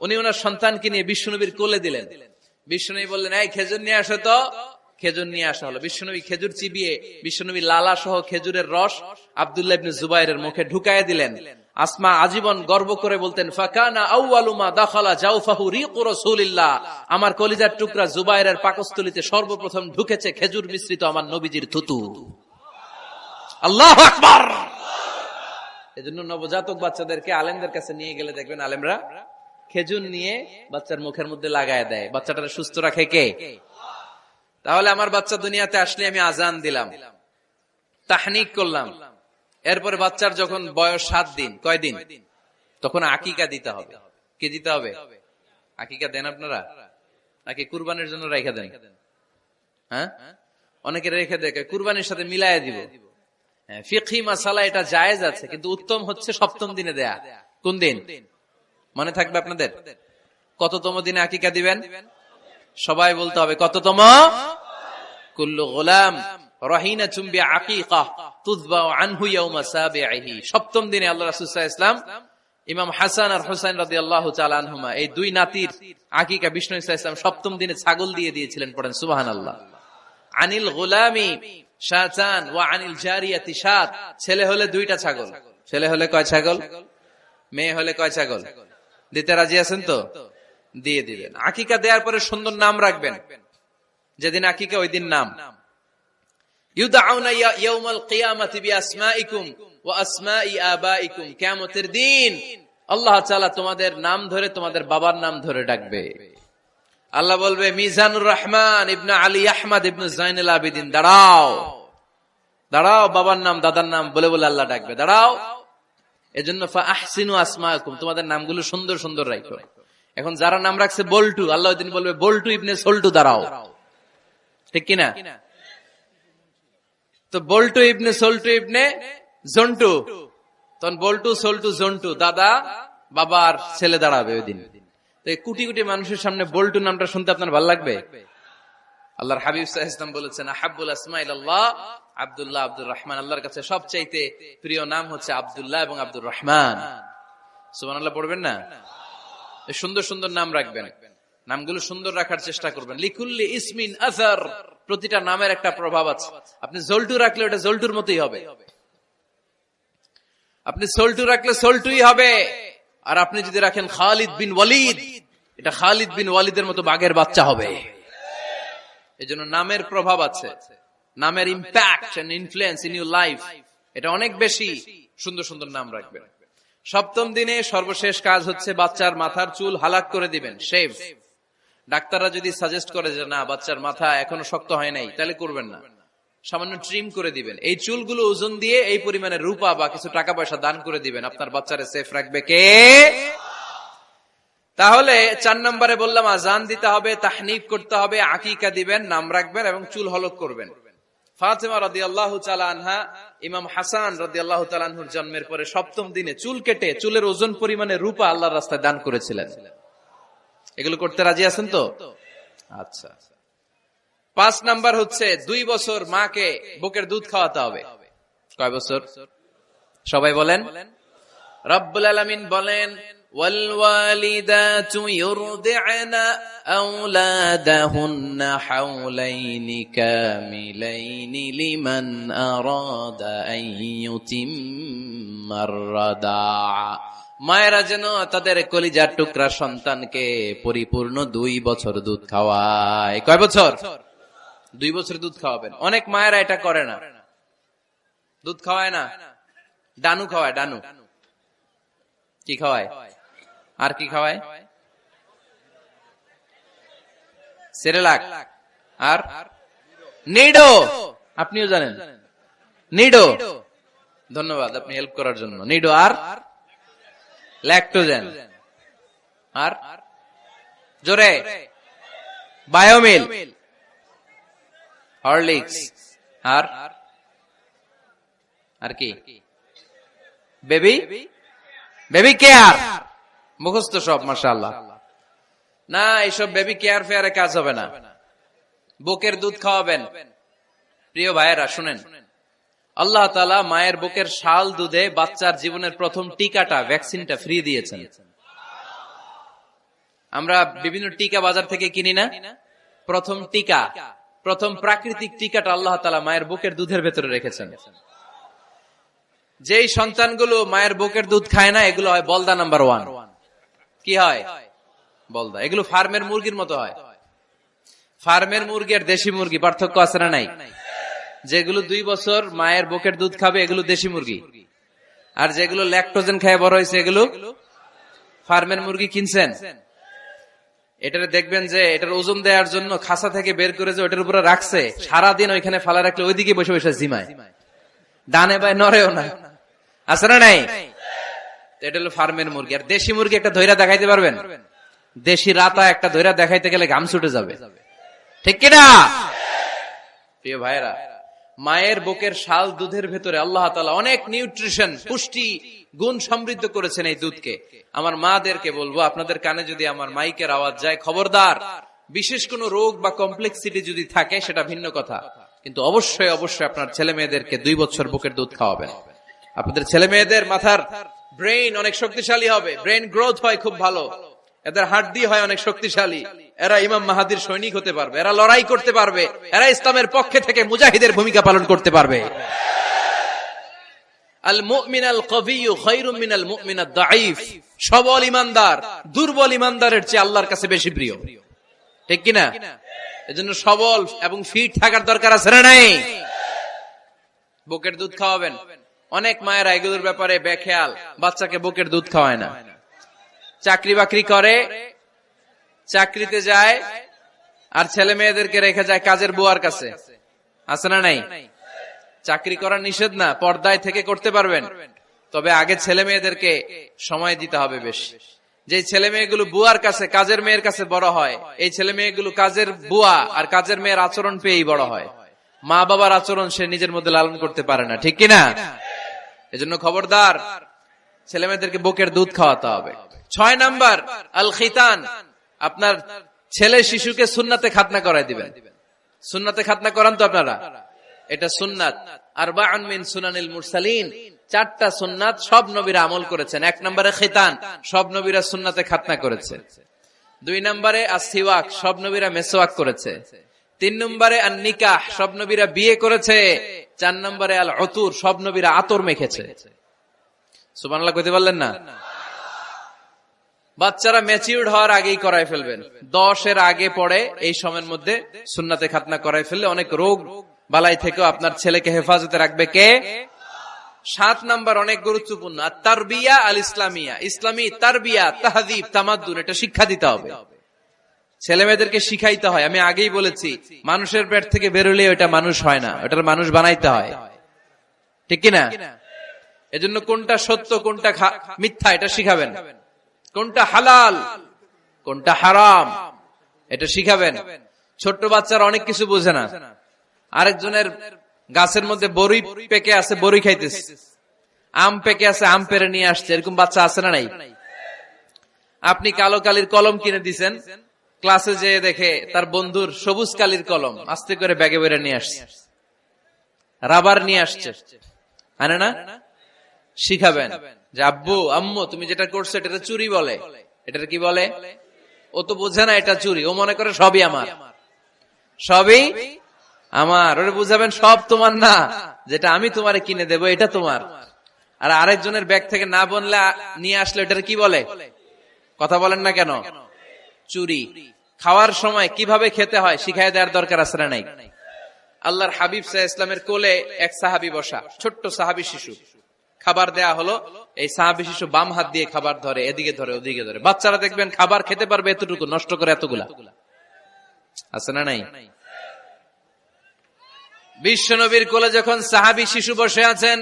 উনি ওনার সন্তানকে নিয়ে বিশ্বনবীর কোলে দিলেন। বিশ্বনবী বললেন, এই খেজুর নিয়ে আসো তো। খেজুর নিয়ে আসা হলো। বিশ্বনবী খেজুর চিবিয়ে বিশ্বনবী লালা সহ খেজুরের রস আব্দুল্লাহ ইবনে জুবাইরের মুখে ঢুকায় দিলেন। আসমা আজীবন গর্ব করে বলতেন, ফাকানা আউয়ালু মা দাখালা জাওফাহু রিকু রাসূলিল্লাহ, আমার কলিজার টুকরা জুবাইরের পাকস্থলীতে সর্বপ্রথম ঢুকেছে খেজুর মিশ্রিত আমার নবীজির থুতু। আল্লাহু আকবার। এজন্য নবজাতক বাচ্চাদেরকে আলেমদের কাছে নিয়ে গেলে দেখবেন আলেমরা খেজুর নিয়ে বাচ্চার মুখের মধ্যে লাগায় দেয়। বাচ্চাটাকে সুস্থ রাখে কে? তাহলে আমার বাচ্চা দুনিয়াতে আসলে আমি আজান দিলাম, তাহনিক করলাম, এরপরে বাচ্চার যখন বয়স 7 দিন, কয়দিন, তখন আকিকা দিতে হবে। কি দিতে হবে? আকিকা দেন আপনারা নাকি কুরবানির জন্য রাইখা দেন? হ্যাঁ, অনেকে রেখে দেখে কুরবানির সাথে মিলাইয়া দিব। ফিকহি মাসালা এটা জায়েজ আছে, কিন্তু উত্তম হচ্ছে সপ্তম দিনে দেয়া। কোন দিন মনে থাকবে আপনাদের? কততম দিনে আকিকা দিবেন? সবাই বলতে হবে কততম? কুল্লু গোলাম রাহিনাতুম বিআকিকা তুযবাউ আনহু ইয়াওমা সাবিহি। সপ্তম দিনে আল্লাহ রাসূল সাল্লাল্লাহু আলাইহি ওয়াসাল্লাম ইমাম হাসান আর হুসাইন রাদিয়াল্লাহু তাআলা আনহুমা এই দুই নাতির আকিকা বিষ্ণু সাল্লাল্লাহু আলাইহি ওয়াসাল্লাম সপ্তম দিনে ছাগল দিয়ে দিয়েছিলেন। পড়েন সুবহানাল্লাহ। আনিল গোলামি শাতান ওয়া আনিল জারিয়াতি শাত। ছেলে হলে দুইটা ছাগল। ছেলে হলে কয় ছাগল? মেয়ে হলে কয় ছাগল? দিতে রাজি আছেন তো? দিয়ে দিবেন। আকিকা দেওয়ার পরে সুন্দর নাম রাখবেন। যেদিন আকিকা ওই দিন নাম। ইউদাউনা ইয়াউমাল কিয়ামাতি বিআসমাইকুম ওয়া আসমাই আবাইকুম। কিয়ামতের দিন আল্লাহ তাআলা তোমাদের নাম ধরে তোমাদের বাবার নাম ধরে ডাকবে। আল্লাহ বলবে মিজানুর রহমান ইবনে আলী আহমদ ইবনে জাইনুল আবেদিন, দাঁড়াও দাঁড়াও, বাবার নাম দাদার নাম বলে বলে আল্লাহ ডাকবে, দাঁড়াও। এজন্য ফাআহসিনু আসমাকুম, তোমাদের নামগুলো সুন্দর সুন্দর রাখো। এখন যারা নাম রাখছে বল্টু, আল্লাহ ওই দিন বলবে বল্টু ইবনে সল্টু, দাঁড়াও। ঠিক কিনা? তো বল্টু ইবনে সল্টু ইবনে জন্টু, তখন বল্টু সল্টু জন্টু দাদা বাবার ছেলে দাঁড়াবে ওই দিন। তো এই কোটি কোটি মানুষের সামনে বল্টু নামটা শুনতে আপনার ভালো লাগবে? আল্লাহর হাবিব সাল্লাল্লাহু আলাইহি ওয়াসাল্লাম বলেছেন আহাব্বুল আসমাই ইলাল্লাহ আব্দুল্লাহ আব্দুর রহমান। আল্লাহর কাছে সবচাইতে প্রিয় নাম হচ্ছে আব্দুল্লাহ এবং আব্দুর রহমান। সুবহানাল্লাহ পড়বেন না? এই সুন্দর সুন্দর নাম রাখবেন। নামগুলো সুন্দর রাখার চেষ্টা করবেন। লিকুল্লি ইসমিন আসার, প্রতিটা নামের একটা প্রভাব আছে। আপনি জল্টু রাখলে ওটা জল্টুর মতোই হবে, আপনি সল্টু রাখলে সল্টুই হবে। আর আপনি যদি রাখেন খালিদ বিন ওয়ালিদ, এটা খালিদ বিন ওয়ালিদের মতো বাঘের বাচ্চা হবে। এজন্য নামের প্রভাব আছে, নামের impact and influence in your life এটা অনেক বেশি। সুন্দর সুন্দর নাম রাখবেন। সপ্তম দিনে সর্বশেষ কাজ হচ্ছে বাচ্চার মাথার চুল হালাক করে দিবেন, শেভ। ডাক্তাররা যদি সাজেস্ট করে যে না বাচ্চার মাথা এখনো শক্ত হয় নাই, তাহলে করবেন না, সামান্য ট্রিম করে দিবেন। এই চুলগুলো ওজন দিয়ে এই পরিমাণে রূপা বা কিছু টাকা পয়সা দান করে দিবেন। আপনার বাচ্চারে সেফ রাখবে কে? তাহলে 4 নম্বরে বললাম আজান দিতে হবে, তাহনিক করতে হবে, আকিকা দিবেন, নাম রাখবেন এবং চুল হলক করবেন। ফাতেমা রাদিয়াল্লাহু তাআলা আনহা ইমাম হাসান রাদিয়াল্লাহু তাআলা আনহুর জন্মের পরে সপ্তম দিনে চুল কেটে চুলের ওজন পরিমাণে রূপা আল্লাহর রাস্তায় দান করেছিলেন। এগুলো করতে রাজি আছেন তো? আচ্ছা। 5 নাম্বার হচ্ছে 2 বছর মাকে বুকের দুধ খাওয়াতে হবে। কয় বছর? সবাই বলেন। রব্বুল আলামিন বলেন ওয়াল ওয়ালিদাতু ইউরদি'না আওলাদাহুন্না হাওলাইনি কামিলাইনি লিমান আরাদা আন ইউতিম্মার রাদা'a। মায়েরা যেন তাদের কলিজার টুকরা সন্তানকে পরিপূর্ণ 2 বছর দুধ খাওয়ায়। কয় বছর? 2 বছর দুধ খাওয়াবেন। অনেক মায়েরা এটা করে না, দুধ খাওয়ায় না, ডানু খাওয়ায়। ডানু কি খাওয়ায়? আর কি খাওয়ায়? সেরেলাক আর নিডো। আপনিও জানেন নিডো? ধন্যবাদ আপনি হেল্প করার জন্য। নিডো আর ল্যাকটোজেন আর জোরে বায়োমিল, হরলিক্স আর আর কি? Baby care. মুখস্থ সব মাশাআল্লাহ। না, এইসব বেবি কেয়ার ফেয়ারে কাজ হবে না। বুকের দুধ খাওয়াবেন। প্রিয় ভাইয়েরা শুনেন, আল্লাহ তাআলা মায়ের বুকের শাল দুধে বাচ্চার জীবনের প্রথম টিকাটা, ভ্যাকসিনটা ফ্রি দিয়েছেন। আমরা বিভিন্ন টিকা বাজার থেকে কিনি না? প্রথম টিকা, প্রথম প্রাকৃতিক টিকাটা আল্লাহ তাআলা মায়ের বুকের দুধের ভেতরে রেখেছেন। যেই সন্তানগুলো মায়ের বুকের দুধ খায় না, এগুলো হয় বলদা নাম্বার 1। কি হয়? বলদা। এগুলো ফার্মের মুরগির মতো হয়। ফার্মের মুরগি আর দেশি মুরগি পার্থক্য আছে না নাই? যেগুলো 2 বছর মায়ের বুকের দুধ খাবে এগুলো দেশি মুরগি, আর যেগুলো ল্যাকটোজেন খায় বড় হয়েছে এগুলো ফার্মের মুরগি। কিনছেন? এটারে দেখবেন যে এটার ওজন দেওয়ার জন্য খাসা থেকে বের করে যে ওটার উপরে রাখছে, সারাদিন ওইখানে ফালা রাখলে ওইদিকে বসে বসে জিমায়, ডানে বাই নড়েও না। আছে না নাই? এটা হলো ফার্মের মুরগি। আর দেশি মুরগি একটা ধৈরা দেখাইতে পারবেন? দেশি রাতা একটা ধৈরা দেখাইতে গেলে ঘাম ছুটে যাবে, ঠিক কিনা? প্রিয় ভাইরা, মায়ের বুকের শাল দুধের ভেতরে আল্লাহ তাআলা অনেক নিউট্রিশন, পুষ্টি গুণ সমৃদ্ধ করেছেন এই দুধকে। আমার মাদেরকে বলবো, আপনাদের কানে যদি আমার মাইকের আওয়াজ যায়, খবরদার, বিশেষ কোনো রোগ বা কমপ্লেক্সিটি যদি থাকে সেটা ভিন্ন কথা, কিন্তু অবশ্যই অবশ্যই আপনার ছেলে মেয়েদেরকে 2 বছর বুকের দুধ খাওয়াবেন। আপনাদের ছেলে মেয়েদের মাথার ব্রেইন অনেক শক্তিশালী হবে, ব্রেইন গ্রোথ হয় খুব ভালো, এদের হাড্ডি হয় অনেক শক্তিশালী, এরা ইমাম মাহাদির সৈনিক হতে পারবে, এরা লড়াই করতে পারবে, এরা ইসলামের পক্ষে থেকে মুজাহিদের ভূমিকা পালন করতে পারবে। আল মুমিন আল কবিয়্যু খায়রুম মিনাল মুমিন আদ দাঈফ। সবল ঈমানদার দুর্বল ঈমানদারের চেয়ে আল্লাহর কাছে বেশি প্রিয়, ঠিক কি না? এজন্য সবল এবং ফিট থাকার দরকার আছে না নাই? বুকের দুধ খাওয়াবেন। অনেক মায়েরা এগুলোর ব্যাপারে বেখেয়াল, বাচ্চাকে বুকের দুধ খাওয়ায় না। চাকরি বাকরি করে, চাকরিতে যায়, আর ছেলে মেয়েদেরকে রেখে যায় কাজের বুয়ার কাছে, আছে না নাই? চাকরি করা নিষেধ না, পর্দায় থেকে করতে পারবেন, তবে আগে ছেলে মেয়েদেরকে সময় দিতে হবে বেশি। যে ছেলে মেয়েগুলো বুয়ার কাছে, কাজের মেয়ের কাছে বড় হয়, এই ছেলে মেয়েগুলো কাজের বুয়া আর কাজের মেয়ের আচরণ পেয়েই বড় হয়। মা বাবার আচরণ সে নিজের মধ্যে লালন করতে পারে না, ঠিক কিনা? এজন্য খবরদার, ছেলে মেয়েদেরকে বুকের দুধ খাওয়াতে হবে। 6 নাম্বার আল খিতান। আপনার ছেলে শিশুকে সুন্নাতে খাতনা করায় দিবেন। সুন্নাতে খাতনা করান তো আপনারা? এটা সুন্নাত। আরবাউন মিন সুনানিল মুরসালিন, 4টা সুন্নাত সব নবীরা আমল করেছেন। 1 নম্বরে খিতান, সব নবীরা সুন্নাতে খাতনা করেছে। 2 নম্বরে আসিওয়াক, সব নবীরা মেসওয়াক করেছে। 3 নম্বরে আন নিকাহ, সব নবীরা বিয়ে করেছে। 4 নম্বরে আল উতুর, সব নবীরা আতর মেখেছে। সুবহানাল্লাহ কইতে পারলেন না? বাচ্চারা ম্যাচিউরড হওয়ার আগেই করায় ফেলবেন। 10 এর আগে পড়ে এই সময়ের মধ্যে সুন্নাতে খাতনা করায় ফেললে অনেক রোগ বালাই থেকেও আপনার ছেলেকে হেফাজতে রাখবে কে? 7 নাম্বার অনেক গুরুত্বপূর্ণ, তারবিয়া আল ইসলামিয়া। ইসলামী তারবিয়া, তাহযীব, তামাদ্দুন, এটা শিক্ষা দিতে হবে। ছেলে মেয়েদেরকে শিখাইতে হয়। আমি আগেই বলেছি, মানুষের পেট থেকে বেরোলে ওটা মানুষ হয় না, ওটার মানুষ বানাইতে হয়, ঠিক কিনা? এজন্য কোনটা সত্য কোনটা মিথ্যা এটা শিখাবেন, কোনটা হালাল কোনটা হারাম এটা শিখাবেন। ছোট্ট বাচ্চারা অনেক কিছু বোঝে না। আরেকজনের গাছের মধ্যে বড়ি পেকে আছে, বড়ি খাইতেছে, আম পেকে আছে, আম পেরে নিয়ে আসছে, এরকম বাচ্চা আছে না নাই? আপনি কালো কালির কলম কিনে দিছেন, ক্লাসে যেয়ে দেখে তার বন্ধুর সবুজ কালির কলম, আস্তে করে ব্যাগে বেরে নিয়ে আসছে, রাবার নিয়ে আসছে, আনে না? শিখাবেন যে আব্বু আম্মু তুমি যেটা করছো এটা চুরি বলে, এটা কি বলে? ও তো বোঝে না এটা চুরি, ও মনে করে সবই আমার, সবই আমার। ওরে বুঝাবেন সব তোমার না, যেটা আমি তোমারে কিনে দেবো এটা তোমার। আর আরেকজনের ব্যাগ থেকে না বললে নিয়ে আসলে এটার কি বলে? কথা বলেন না কেন? চুরি। খাওয়ার সময় কিভাবে খেতে হয় শিখাই দেওয়ার দরকার আছে না নাই? আল্লাহর হাবিব সাল্লাল্লাহু আলাইহি ওয়াসাল্লামের কোলে এক সাহাবী বসা, ছোট্ট সাহাবী শিশু, খাবার দেয়া হলো, এই সাহাবী শিশু বাম হাত দিয়ে খাবার ধরে, এদিকে ধরে ওদিকে ধরে। বাচ্চারা দেখবেন খাবার খেতে পারবে এতটুকু, নষ্ট করে এতগুলা, আছে না নাই? বিশ্বনবীর কোলে যখন সাহাবী শিশু বসে আছেন,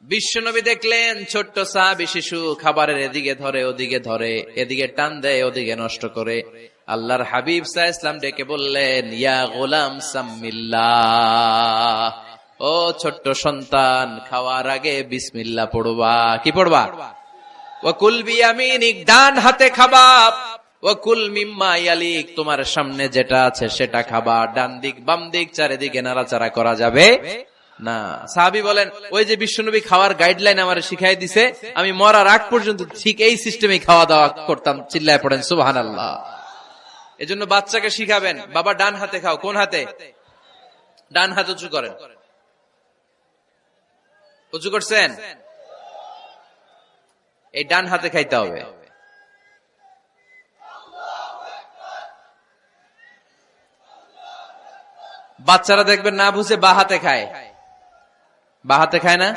বিশ্বনবী দেখলেন ছোট্ট সাহাবী শিশু খাবারের এদিকে ধরে ওদিকে ধরে, এদিকে টান দেয় ওদিকে নষ্ট করে। আল্লাহর হাবিব সাল্লাল্লাহু আলাইহি ওয়াসাল্লাম ডেকে বললেন, ইয়া গোলাম সাম্মিল্লাহ, ও ছোট্ট সন্তান, খাওয়ার আগে বিসমিল্লাহ পড়বা। কি পড়বা? ওয়া কুল বিয়ামিনিক, ডান হাতে খাবা, ওয়া কুল মিম্মা ইয়ালিক, তোমার সামনে যেটা আছে সেটা খাবা। ডান দিক বাম দিক চারিদিকে নাড়াচাড়া করা যাবে না। সাহাবী বলেন, ওই যে বিশ্বনবী খাওয়ার গাইডলাইন আমারে শিখাই দিছে, আমি মরার আগ পর্যন্ত ঠিক এই সিস্টেমে খাওয়া দাওয়া করতাম। চিল্লায় পড়েন সুবহানাল্লাহ। এজন্য বাচ্চাকে শিখাবেন, বাবা ডান হাতে খাও। কোন হাতে? ডান হাত উঁচু করেন। উঁচু করছেন? এই ডান হাতে খাইতে হবে। বাচ্চারা দেখবেন না বুঝে বা হাতে খায়, বা হাতে খায় না।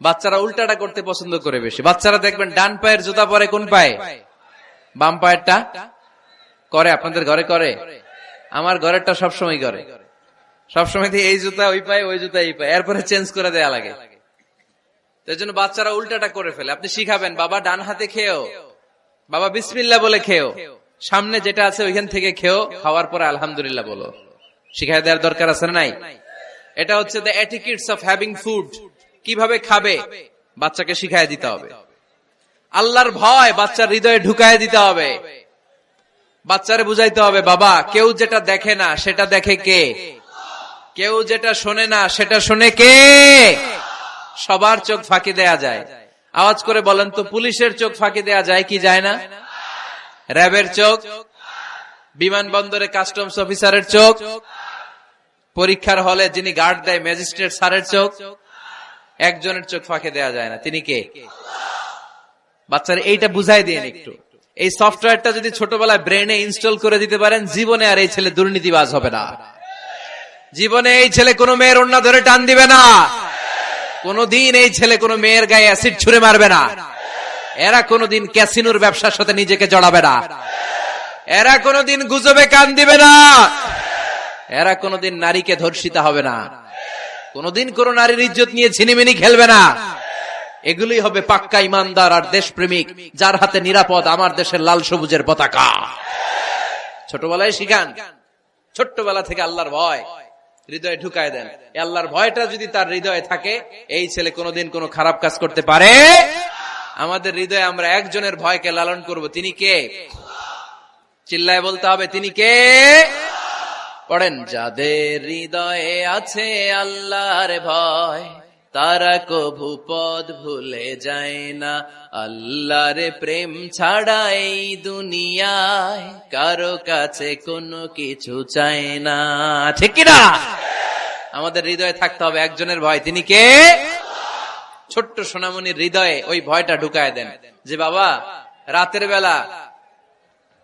বাচ্চারা উল্টাটা করতে পছন্দ করে বেশি। বাচ্চারা দেখবেন ডান পায়ের জুতা পরে কোন পায়ে? বাম পায়েরটা করে। আপনাদের ঘরে করে? আমার ঘরেরটা সবসময় করে। সবসময় এই জুতা ওই পায়ে, ওই জুতা এই পায়ে, এরপরে চেঞ্জ করে দেয়া লাগে। তাই জন্য বাচ্চারা উল্টাটা করে ফেলে। আপনি শিখাবেন, বাবা ডান হাতে খেও, বাবা বিসমিল্লাহ বলে খেও, সামনে যেটা আছে ওইখান থেকে খেও, খাওয়ার পরে আলহামদুলিল্লাহ বলো। শিখায় দেওয়ার দরকার আছে না নাই? এটা হচ্ছে the etiquettes of having food, কিভাবে খাবে বাচ্চাকে শিখায় দিতে হবে। আল্লাহর ভয় বাচ্চার হৃদয়ে ঢুকায় দিতে হবে। বাচ্চারে বুঝাইতে হবে, বাবা কেউ যেটা দেখে না সেটা দেখে কে, কেউ যেটা শোনে না সেটা শোনে কে। সবার চোখ ফাঁকি দেয়া যায়। আওয়াজ করে বলেন তো, পুলিশের চোখ ফাঁকি দেয়া যায় কি যায় না? র্যাবের চোখ, বিমানবন্দরে কাস্টমস অফিসারের চোখ, পরীক্ষার হলে যিনি গার্ড দেয় ম্যাজিস্ট্রেট স্যারের চোখ, একজনের চোখ ফাঁকি দেয়া যায় না, তিনি কে? বাচ্চারা এইটা বুঝাই দিন একটু। এই সফটওয়্যারটা যদি ছোটবেলায় ব্রেনে ইনস্টল করে দিতে পারেন, জীবনে আর এই ছেলে দুর্নীতিবাজ হবে না। জীবনে এই ছেলে কোনো মেয়ের ওড়না ধরে টান দিবে না। কোনদিন এই ছেলে কোনো মেয়ের গায়ে অ্যাসিড ছুঁড়ে মারবে না। এরা কোনদিন ক্যাসিনোর ব্যবসার সাথে নিজেকে জড়াবে না। এরা কোনদিন গুজবে কান দিবে না। এরা কোনদিন নারীকে ধর্ষিতা হবে না। কোনদিন কোন নারীর ইজ্জত নিয়ে ছিনিমিনি খেলবে না। এগুলোই হবে পাক্কা ইমানদার আর দেশপ্রেমিক, যার হাতে নিরাপদ আমার দেশের লাল সবুজের পতাকা। ছোটবেলায় শিখান, ছোট্টবেলা থেকে আল্লাহর ভয় হৃদয়ে ঢুকায় দেন। আল্লাহর ভয়টা যদি তার হৃদয়ে থাকে, এই ছেলে কোনোদিন কোনো খারাপ কাজ করতে পারে। আমাদের হৃদয়ে আমরা একজনের ভয়কে লালন করব, তিনি কে? চিল্লায় বলতে হবে, তিনি কে? পড়েন, যাদের হৃদয়ে আছে আল্লাহর ভয়, তারা কভু পথ ভুলে যায় না। আল্লাহর প্রেম ছাড়া এই দুনিয়ায় কারো কাছে কোনো কিছু চায় না। ঠিক কিনা? আমাদের হৃদয়ে থাকতে হবে একজনের ভয়, তিনি কে? ছোট্ট সোনামণির হৃদয়ে ওই ভয়টা ঢুকায় দেন যে বাবা রাতের বেলা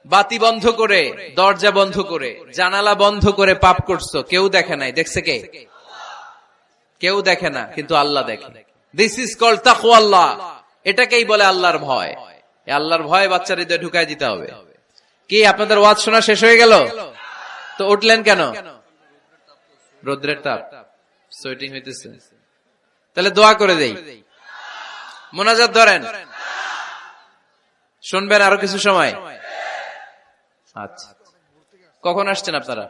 বাতি বন্ধ করে, দরজা বন্ধ করে, জানালা বন্ধ করে পাপ করছো, কেউ দেখে নাই, দেখছে কে? কেউ দেখে না, কিন্তু আল্লাহ দেখে। দিস ইজ কল্ড তাকওয়াল্লাহ। এটাকেই বলে আল্লাহর ভয়। এই আল্লাহর ভয় বাচ্চার হৃদয়ে ঢুকাই দিতে হবে। কি আপনাদের ওয়াজ শোনা শেষ হয়ে গেল? তো উঠলেন কেন? রৌদ্রের তাপ, সোয়েটিং হইতেছে। তাহলে দোয়া করে দেই, মোনাজাত ধরেন, শুনবেন আরো কিছু সময়। আচ্ছা, কখন আসছেন আপনারা?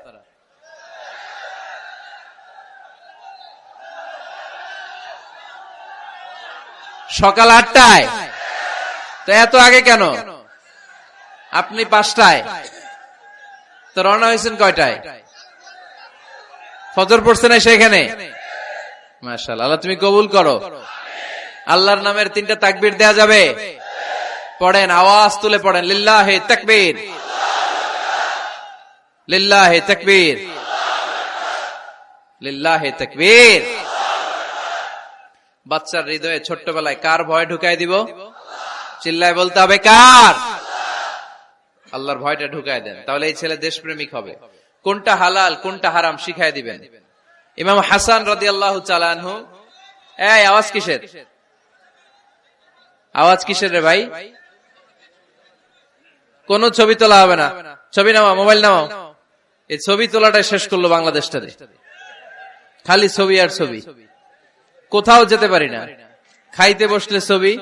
সকাল 8টায়। তো এত আগে কেন? আপনি 5টায়, তো রওনা হয়েছেন কয়টায়? ফজর পড়ছেন সেখানে? মাশাআল্লাহ, আল্লাহ তুমি কবুল করো। আল্লাহর নামের 3টা তাকবীর দেয়া যাবে? পড়েন, আওয়াজ তুলে পড়েন, লিল্লাহি তাকবীর, লিল্লাহি তাকবীর, লিল্লাহি তাকবীর। বাচ্চার হৃদয়ে ছোট্টবেলায় কার ভয় ঢুকাই দিব? চিল্লায় বলতে হবে, কার? আল্লাহর ভয়টা ঢুকায় দেন, তাহলে এই ছেলে দেশপ্রেমিক হবে। কোনটা হালাল কোনটা হারাম শিখায় দিবেন। ইমাম হাসান রাদিয়াল্লাহু তাআলা আনহু, এই আওয়াজ কিসের? আওয়াজ কিসের রে ভাই? কোন ছবি তোলা হবে না। ছবি নামাও, মোবাইল নামাও। এই ছবি তোলাটা শেষ করলো বাংলাদেশটারে। খালি ছবি আর ছবি, কোথাও যেতে পারি না। খাইতে বসলে ছবি,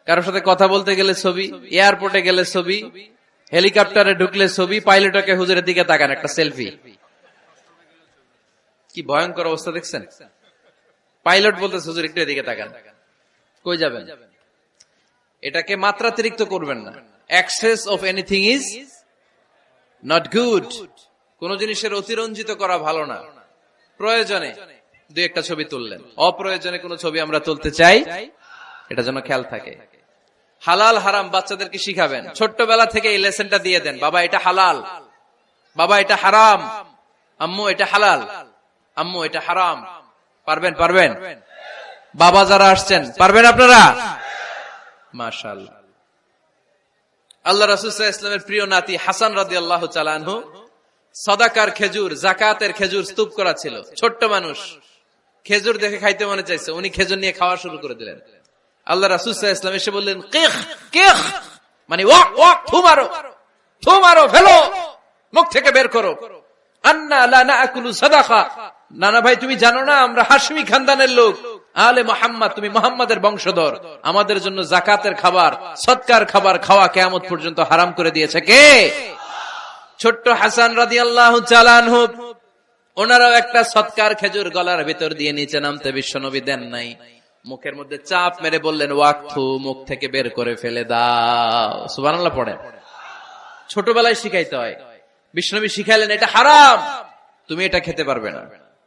কারোর সাথে কথা বলতে গেলে ছবি, এয়ারপোর্টে গেলে ছবি, হেলিকপ্টারে ঢুকলে ছবি, পাইলটকে হুজুরের দিকে তাকান, একটা সেলফি। কি ভয়ঙ্কর অবস্থা দেখছেন? পাইলট বলতে হুজুর একটু এদিকে তাকান, কই যাবেন? এটাকে মাত্রাতিরিক্ত করবেন না। Access of anything is not good. কোন জিনিসের অতিরঞ্জিত করা ভালো না। প্রয়োজনে 2-1টা ছবি তুললেন, অপ্রয়োজনে কোন ছবি আমরা তুলতে চাই, এটা যেন খেয়াল থাকে। হালাল হারাম বাচ্চাদেরকে শিখাবেন, ছোট্টবেলা থেকে এই লেসনটা দিয়ে দেন। বাবা এটা হালাল, বাবা এটা হারাম, আম্মু এটা হালাল, আম্মু এটা হারাম। পারবেন? পারবেন? বাবা যারা আসছেন পারবেন আপনারা? মাশাআল্লাহ। আল্লাহ রাসূল সাল্লাল্লাহু আলাইহি ওয়াসাল্লামের প্রিয় নাতি হাসান রাদিয়াল্লাহু তাআলা আনহু সাদাকার খেজুর, যাকাতের খেজুর স্তূপ করা ছিল। ছোট্ট মানুষ, খেজুর দেখে খাইতে মনে চাইছে, উনি খেজুর নিয়ে খাওয়া শুরু করে দিলেন। আল্লাহ রাসূল সাল্লাল্লাহু আলাইহি ওয়াসাল্লাম এসে বললেন, কিখ কিখ, মানে ওয়াক ওয়াক, থু মারো, থু মারো, ফেলো, মুখ থেকে বের করো। আন্না লা নাআকুলু সাদাকা, নানা ভাই তুমি জানো না আমরা হাশমি খানদানের লোক, আলে মুহাম্মদ, তুমি মুহাম্মাদের বংশধর, আমাদের জন্য যাকাতের খাবার, সদকার খাবার খাওয়া কিয়ামত পর্যন্ত হারাম করে দিয়েছে কে? ছোট্ট হাসান রাদিয়াল্লাহু তাআলা আনহু, ওনারাও একটা সৎকার খেজুর গলার ভিতর দিয়ে নিচে নামতে বিশ্বনবী দেন নাই। মুখের মধ্যে চাপ মেরে বললেন, ওয়াক্থু, মুখ থেকে বের করে ফেলে দাও। সুবহানাল্লাহ পড়েন। ছোটবেলায় শিখাইতে হয়। বিশ্বনবী শিখাইলেন এটা হারাম, তুমি এটা খেতে পারবে না।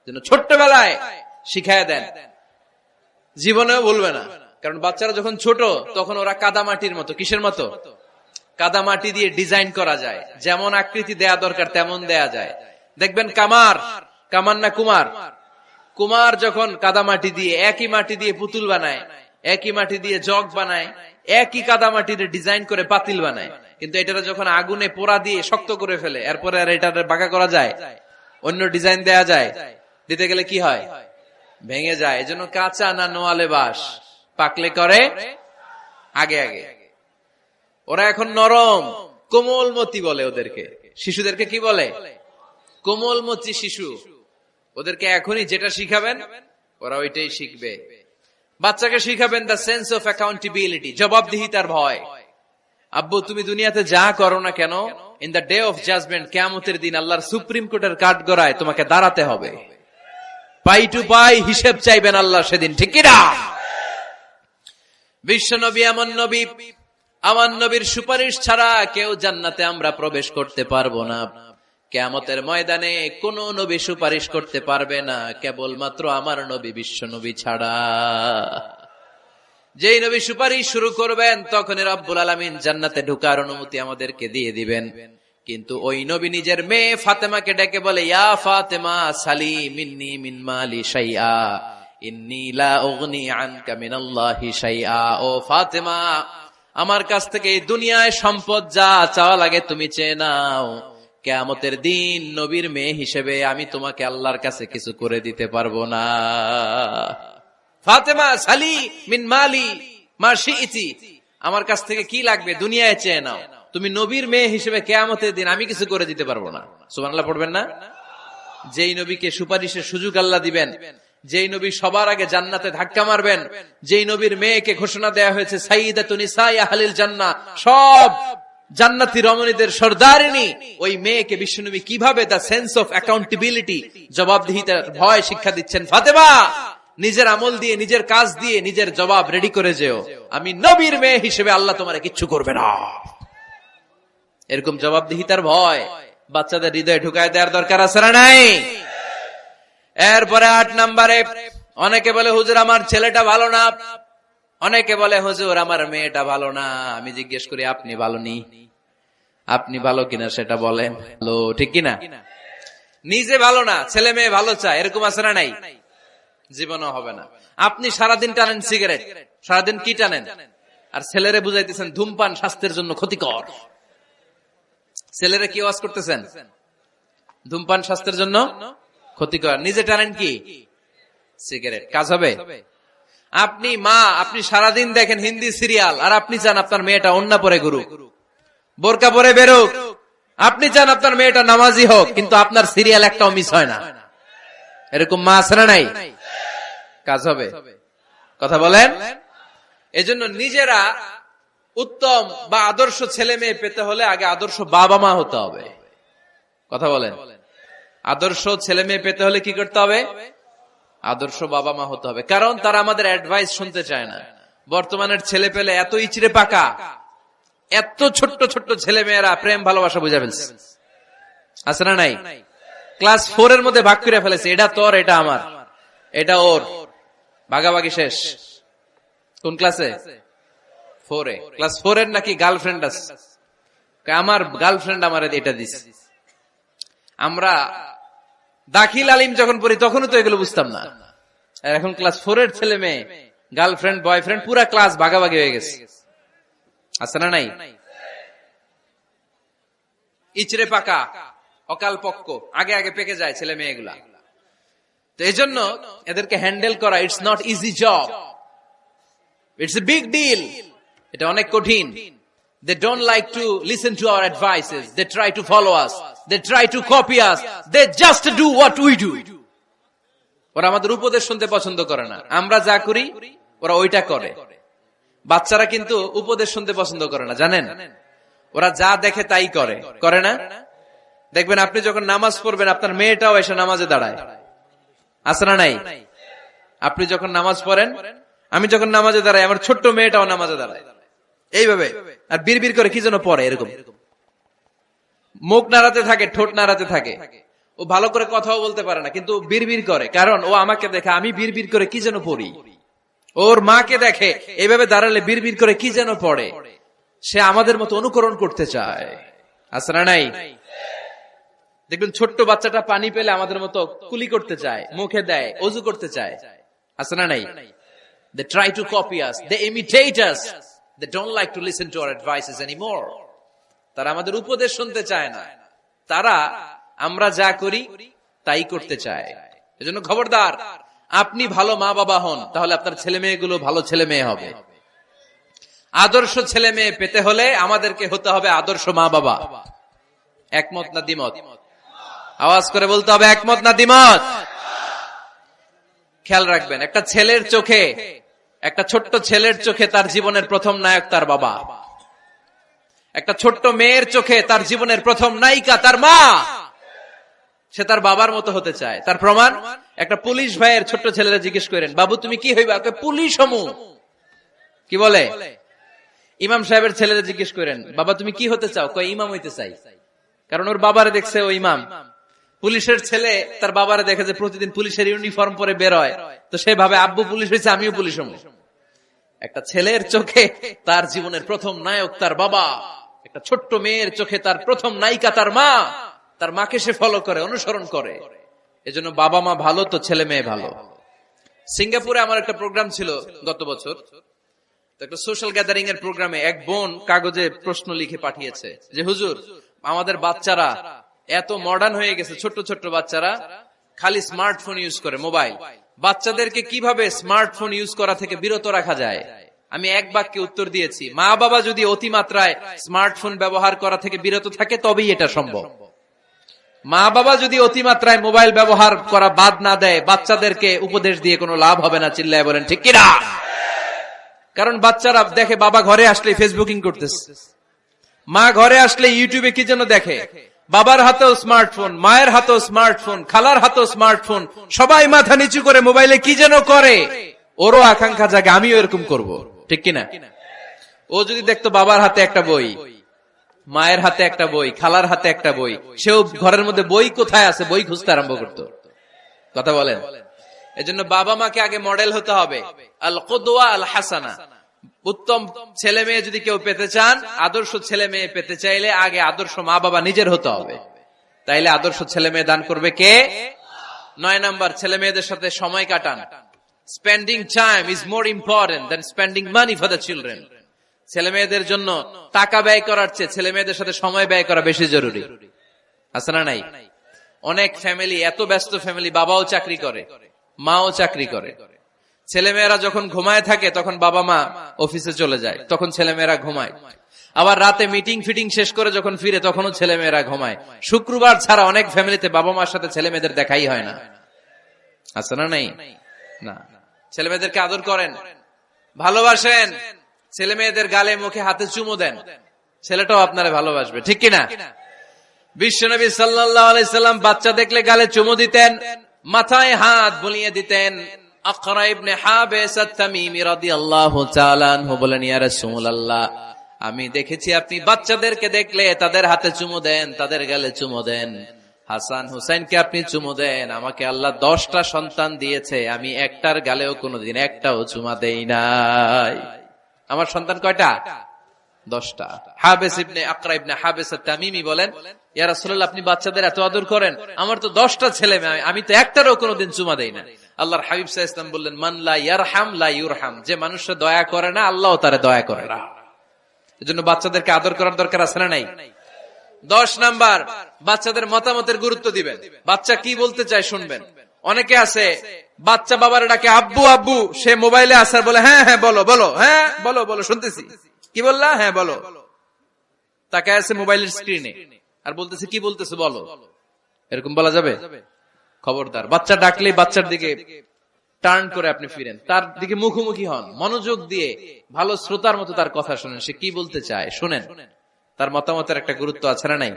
যেন ছোট্টবেলায় শিখায় দেন, জীবনেও বলবে না। কারণ বাচ্চারা যখন ছোট তখন ওরা কাদামাটির মতো। কিসের মতো? কাদামাটি দিয়ে ডিজাইন করা যায়, যেমন আকৃতি দেয়া দরকার তেমন দেয়া যায়। দেখবেন কামার না কুমার যখন কাদামাটি দিয়ে, একই মাটি দিয়ে পুতুল বানায়, একই মাটি দিয়ে জগ বানায়, একই কাদামাটির ডিজাইন করে পাতিল বানায়, কিন্তু এটা যখন আগুনে পোড়া দিয়ে শক্ত করে ফেলে, এরপরে আর এটা বাঁকা করা যায়, অন্য ডিজাইন দেয়া যায়, দিতে গেলে কি হয়? ভেঙে যায়। এজন্য কাঁচা না নোয়ালে বাস, পাকলে করে আগে আগে। ওরা এখন নরম, কোমলমতি বলে ওদেরকে। শিশুদেরকে কি বলে? কোমলমতি শিশু। ওদেরকে এখনই যেটা শিখাবেন ওরা ওইটাই শিখবে। বাচ্চাকে শিখাবেন দ্য সেন্স অফ অ্যাকাউন্টেবিলিটি, জবাবদিহিতার ভয়। আব্বু, তুমি দুনিয়াতে যা করো না কেন, in the day of judgement, কিয়ামতের দিন আল্লাহর সুপ্রিম কোর্টের কাঠগড়ায় তোমাকে দাঁড়াতে হবে। পাই টু পাই হিসেব চাইবেন আল্লাহ সেদিন, ঠিক কি না? বিশ্ব নবী এমন নবী, আমার নবীর সুপারিশ ছাড়া কেউ জান্নাতে আমরা প্রবেশ করতে পারবো না। কিয়ামতের ময়দানে কোন নবী সুপারিশ করতে পারবে না, কেবলমাত্র আমার নবী বিশ্ব নবী ছাড়া। যেই নবী সুপারিশ শুরু করবেন তখনই রব্বুল আলামিন জান্নাতে ঢোকার অনুমতি আমাদেরকে দিয়ে দিবেন। কিন্তু ওই নবী নিজের মেয়ে ফাতেমাকে ডেকে বলে, ইয়া ফাতেমা সালি মিন্নি মিন মালি শাইআ ইন্নী লা উগনি আনকা মিনাল্লাহি শাইআ। ও ফাতেমা, আমার কাছ থেকে এই দুনিয়ায় সম্পদ যা চাওয়া লাগে তুমি চেয়ে নাও, কিয়ামতের দিন নবীর মেয়ে হিসেবে আমি তোমাকে আল্লাহর কাছে কিছু করে দিতে পারবো না। ফাতেমা সালি মিন মালি মা শিইতি, আমার কাছ থেকে কি লাগবে দুনিয়ায় চেয়ে নাও, তুমি নবীর মেয়ে হিসেবে কিয়ামতের দিন আমি কিছু করে দিতে পারবো না। সুবহানাল্লাহ পড়বেন না? যেই নবীকে সুপারিশের সুযোগ আল্লাহ দিবেন, যেই নবী সবার আগে জান্নাতে ধাক্কা মারবেন, যেই নবীর মেয়েকে ঘোষণা দেয়া হয়েছে সাইয়্যিদাতুন নিসাই আহলিল জান্নাহ, সব জান্নাতি রমণীদের সর্দারিনী, ওই মেয়েকে বিশ্বনবী কিভাবে দ্য সেন্স অফ অ্যাকাউন্টেবিলিটি, জবাবদিহিতার ভয় শিক্ষা দিচ্ছেন। ফাতেমা, নিজের আমল দিয়ে, নিজের কাজ দিয়ে নিজের জবাব রেডি করে যেও, আমি নবীর মেয়ে হিসেবে আল্লাহ তোমার কিচ্ছু করবে না। এরকম জবাবদিহিতার ভয় বাচ্চাদের হৃদয়ে ঢুকায় দেওয়ার দরকার আছে না নাই? এরপরে 8 নম্বরে, অনেকে বলে হুজুর আমার ছেলেটা ভালো না, অনেকে বলে হুজুর আমার মেয়েটা ভালো না। আমি জিজ্ঞেস করি আপনি ভালো নি? আপনি ভালো কিনা সেটা বলেন। ভালো, ঠিক কিনা? নিজে ভালো না, ছেলে মেয়ে ভালো চায়, এরকম আছে না নাই? জীবনও হবে না। আপনি সারাদিন টানেন সিগারেট, সারাদিন কি টানেন, আর ছেলেরে বুঝাইতেছেন ধূমপান স্বাস্থ্যের জন্য ক্ষতিকর। ছেলেরে কি ওয়াজ করতেছেন? ধূমপান স্বাস্থ্যের জন্য ক্ষতিকর। নিজে টানেন কি? সিগারেট। কাজ হবে? আপনি মা, আপনি সারাদিন দেখেন হিন্দি সিরিয়াল, আর আপনি চান আপনার মেয়েটা ওন্না পরে ঘুরুক, বোরকা পরে বেরোক, আপনি চান আপনার মেয়েটা নামাজি হোক, কিন্তু আপনার সিরিয়াল একটাও মিস হয় না। এরকম মা আছে না নাই? কাজ হবে? কথা বলেন। এজন্য নিজেরা উত্তম বা আদর্শ ছেলে মেয়ে পেতে হলে আগে আদর্শ বাবা মা হতে হবে। কথা বলেন। আদর্শ ছেলে মেয়ে পেতে হলে কি করতে হবে? আদর্শ বাবা মা হতে হবে। কারণ তারা আমাদের অ্যাডভাইস শুনতে চায় না। বর্তমানের ছেলে পেলে এত ইচড়ে পাকা, এত ছোট্ট ছোট্ট ছেলে মেয়েরা প্রেম ভালোবাসা বুঝা ফেলছে, আছে না নাই? ক্লাস 4 এর মধ্যে ভাগ করে ফেলেছে, এটা তোর, এটা আমার, এটা ওর, ভাগাভাগি শেষ। কোন ক্লাসে? 4 এ। ক্লাস 4 এর নাকি গার্লফ্রেন্ড আছে, আমার গার্লফ্রেন্ড আমার এটা দিছে। আমরা দাখিল আলিম যখন পড়ি তখনও তো এগুলো বুঝতাম না। এখন ক্লাস 4 এর ছেলে মেয়ে গার্লফ্রেন্ড বয়ফ্রেন্ড পুরা ক্লাস ভাগাভাগি হয়ে গেছে, আছে না নাই? ইচড়ে পাকা, অকাল পক্ক, আগে আগে পেকে যায় ছেলে মেয়েগুলা। তো এই জন্য এদেরকে হ্যান্ডেল করা it's not easy job, it's a big deal. এটা অনেক কঠিন। They don't like to listen to our advices. They try to follow us. They try to copy us. They just do what we do. ওরা আমাদের উপদেশ শুনতে পছন্দ করে না। আমরা যা করি ওরা ওইটা করে। বাচ্চারা কিন্তু উপদেশ শুনতে পছন্দ করে না, জানেন? ওরা যা দেখে তাই করে, করে না? দেখবেন আপনি যখন নামাজ পড়বেন আপনার মেয়েটাও এসে নামাজে দাঁড়ায়, আছে না নাই? আপনি যখন নামাজ পড়েন, আমি যখন নামাজে দাঁড়াই, আমার ছোট্ট মেয়েটাও নামাজে দাঁড়ায় এইভাবে, আর বিড়বিড় করে কি যেন পড়ে, এরকম মুখ নাড়াতে থাকে, ঠোঁট নাড়াতে থাকে। ও ভালো করে কথাও বলতে পারে না, কিন্তু বিড়বিড় করে, কারণ ও আমাকে দেখে আমি বিড়বিড় করে কি যেন পড়ি। ওর মাকে দেখে এইভাবে দাঁড়ালে বিড়বিড় করে কি যেন পড়ে। সে আমাদের মতো অনুকরণ করতে চায়, আছে না নাই? দেখবেন ছোট্ট বাচ্চাটা পানি পেলে আমাদের মতো কুলি করতে চায়, মুখে দেয়, অজু করতে চায়, আছে না নাই? They try to copy us, they imitate us, they don't like to listen to our advices anymore. তারা আমাদের উপদেশ শুনতে চায় না, তারা আমরা যা করি তাই করতে চায়। এজন্য খবরদার, আপনি ভালো মা বাবা হন, তাহলে আপনার ছেলে মেয়েগুলো ভালো ছেলে মেয়ে হবে। আদর্শ ছেলে মেয়ে পেতে হলে আমাদেরকে হতে হবে আদর্শ মা বাবা। একমত না দ্বিমত? আওয়াজ করে বলতে হবে, একমত না দ্বিমত? খেয়াল রাখবেন, একটা ছেলের চোখে, একটা ছোট্ট ছেলের চোখে তার জীবনের প্রথম নায়ক তার বাবা। একটা ছোট্ট মেয়ের চোখে তার জীবনের প্রথম নায়িকা তার মা। সে তার বাবার মতো হতে চায়। তার প্রমাণ, একটা পুলিশ ভাইয়ের ছোট্ট ছেলেরা জিজ্ঞেস করেন, বাবু তুমি কি হইবা? পুলিশ হমু। কি বলে? ইমাম সাহেবের ছেলেরা জিজ্ঞেস করেন, বাবা তুমি কি হতে চাও? কয় ইমাম হইতে চাই। কারণ ওর বাবারে দেখছে ও ইমাম। পুলিশের ছেলে তার বাবারে দেখে যে প্রতিদিন পুলিশের ইউনিফর্ম পরে বের হয়, তো সে ভাবে আব্বু পুলিশ হয়েছে, আমিও পুলিশ হবো। একটা ছেলের চোখে তার জীবনের প্রথম নায়ক তার বাবা, একটা ছোট্ট মেয়ের চোখে তার প্রথম নায়িকা তার মা। তার মাকে সে ফলো করে, অনুসরণ করে। এজন্য বাবা মা ভালো তো ছেলে মেয়ে ভালো। সিঙ্গাপুরে আমার একটা প্রোগ্রাম ছিল গত বছর, একটা সোশ্যাল গ্যাদারিং এর প্রোগ্রামে এক বোন কাগজে প্রশ্ন লিখে পাঠিয়েছে যে হুজুর, আমাদের বাচ্চারা এত মডার্ন হয়ে গেছে, ছোট্ট ছোট্ট বাচ্চারা খালি স্মার্টফোন ইউজ করে, মোবাইল। বাচ্চাদেরকে কিভাবে স্মার্টফোন ইউজ করা থেকে বিরত রাখা যায়? আমি এক বাক্যে উত্তর দিয়েছি, মা বাবা যদি অতিমাত্রায় স্মার্টফোন ব্যবহার করা থেকে বিরত থাকে তবেই এটা সম্ভব। মা বাবা যদি অতিমাত্রায় মোবাইল ব্যবহার করা বাদ না দেয়, বাচ্চাদেরকে উপদেশ দিয়ে কোনো লাভ হবে না। চিল্লায় বলেন ঠিক কিনা? কারণ বাচ্চারা দেখে বাবা ঘরে আসলে ফেসবুকিং করতেছে, মা ঘরে আসলে ইউটিউবে কি যেন দেখে। বাবার হাতেও স্মার্টফোন, মায়ের হাতেও স্মার্টফোন, খালার হাতেও স্মার্টফোন, সবাই মাথা নিচু করে মোবাইলে কি যেন করে। ওরও আকাঙ্ক্ষা জাগে আমিও এরকম করব, ঠিক কিনা? ও যদি দেখতো বাবার হাতে একটা বই, মায়ের হাতে একটা বই, খালার হাতে একটা বই, সেও ঘরের মধ্যে বই কোথায় আছে বই খুঁজতে আরম্ভ করতো। কথা বলেন? এজন্য বাবা মাকে আগে মডেল হতে হবে, আল কুদওয়া আল হাসানা। উত্তম ছেলে মেয়ে যদি কেউ পেতে চান, আদর্শ ছেলে মেয়ে পেতে চাইলে আগে আদর্শ মা বাবা নিজের হতে হবে। তাইলে আদর্শ ছেলে মেয়ে দান করবে কে? 9 নাম্বার, ছেলে মেয়েদের সাথে সময় কাটান। Spending time is more important than spending money for the children. ছেলে মেয়েদের জন্য টাকা ব্যয় করার চেয়ে ছেলে মেয়েদের সাথে সময় ব্যয় করা বেশি জরুরি, আছে না নাই? অনেক ফ্যামিলি, এত ব্যস্ত ফ্যামিলি, বাবাও চাকরি করে, মাও চাকরি করে। ছেলেমেয়েরা যখন ঘুমায় থাকে তখন বাবা মা অফিসে চলে যায়, তখন ছেলেমেয়েরা ঘুমায়। আবার রাতে মিটিং ফিটিং শেষ করে যখন ফিরে তখনও ছেলেমেয়েরা ঘুমায়। শুক্রবার ছাড়া অনেক ফ্যামিলিতে বাবা মার সাথে ছেলে মেয়েদের দেখাই হয় না, আছে না নাই? না। ছেলে মেয়েদেরকে আদর করেন, ভালোবাসেন, ছেলে মেয়েদের গালে মুখে হাতে চুমু দেন, ছেলেটাও আপনারে ভালোবাসবে, ঠিক কিনা? বিশ্বনবী সাল্লাল্লাহু আলাইহি সাল্লাম বাচ্চা দেখলে গালে চুমু দিতেন, মাথায় হাত বুলিয়ে দিতেন। আকরা ইবনে হাবিস আত-তামিমি রাদিয়াল্লাহু তাআলা আনহু বলেন, ইয়া রাসূলুল্লাহ, আমি দেখেছি আপনি বাচ্চাদেরকে দেখলে তাদের হাতে চুমু দেন, তাদের গালে চুমু দেন। হাসান হুসাইনকে আপনি চুমু দেন। আমাকে আল্লাহ 10টা সন্তান দিয়েছে, আমি একটার গালেও কোনোদিন একটাও চুমা দেই নাই। আমার সন্তান কয়টা? 10টা। হাবিস ইবনে আকরা ইবনে হাবিস আত-তামিমি বলেন, ইয়া রাসূলুল্লাহ, আপনি বাচ্চাদের এত আদর করেন, আমার তো 10টা ছেলে মেয়ে, আমি তো একটারও কোনোদিন চুমা দেই না। আল্লাহর হাবিব সাল্লাল্লাহু আলাইহি ওয়াসাল্লাম বললেন, মান লা ইয়ারহাম লা ইউরহাম, যে মানুষে দয়া করে না আল্লাহও তারে দয়া করে না। এজন্য বাচ্চাদেরকে আদর করার দরকার আছে না নাই? 10 নাম্বার, বাচ্চাদের মতামতের গুরুত্ব দিবেন। বাচ্চা কি বলতে চায় শুনবেন। অনেকে আছে বাচ্চা বাবারে ডাকে আব্বু আব্বু, সে মোবাইলে আসার বলে হ্যাঁ হ্যাঁ বলো বলো, হ্যাঁ বলো বলো শুনতেছি, কি বললা, হ্যাঁ বলো। তাকে আছে মোবাইলের স্ক্রিনে আর বলতেছে কি বলতেছে বলো। এরকম বলা যাবে? খবরদার, বাচ্চা ডাকলে বাচ্চার দিকে টার্ন করে আপনি ফিরেন, তার দিকে মুখোমুখি হন, মনোযোগ দিয়ে ভালো শ্রোতার মতো তার কথা শুনেন, সে কি বলতে চায় শুনেন। তার মতামতের একটা গুরুত্ব আছে না নাই?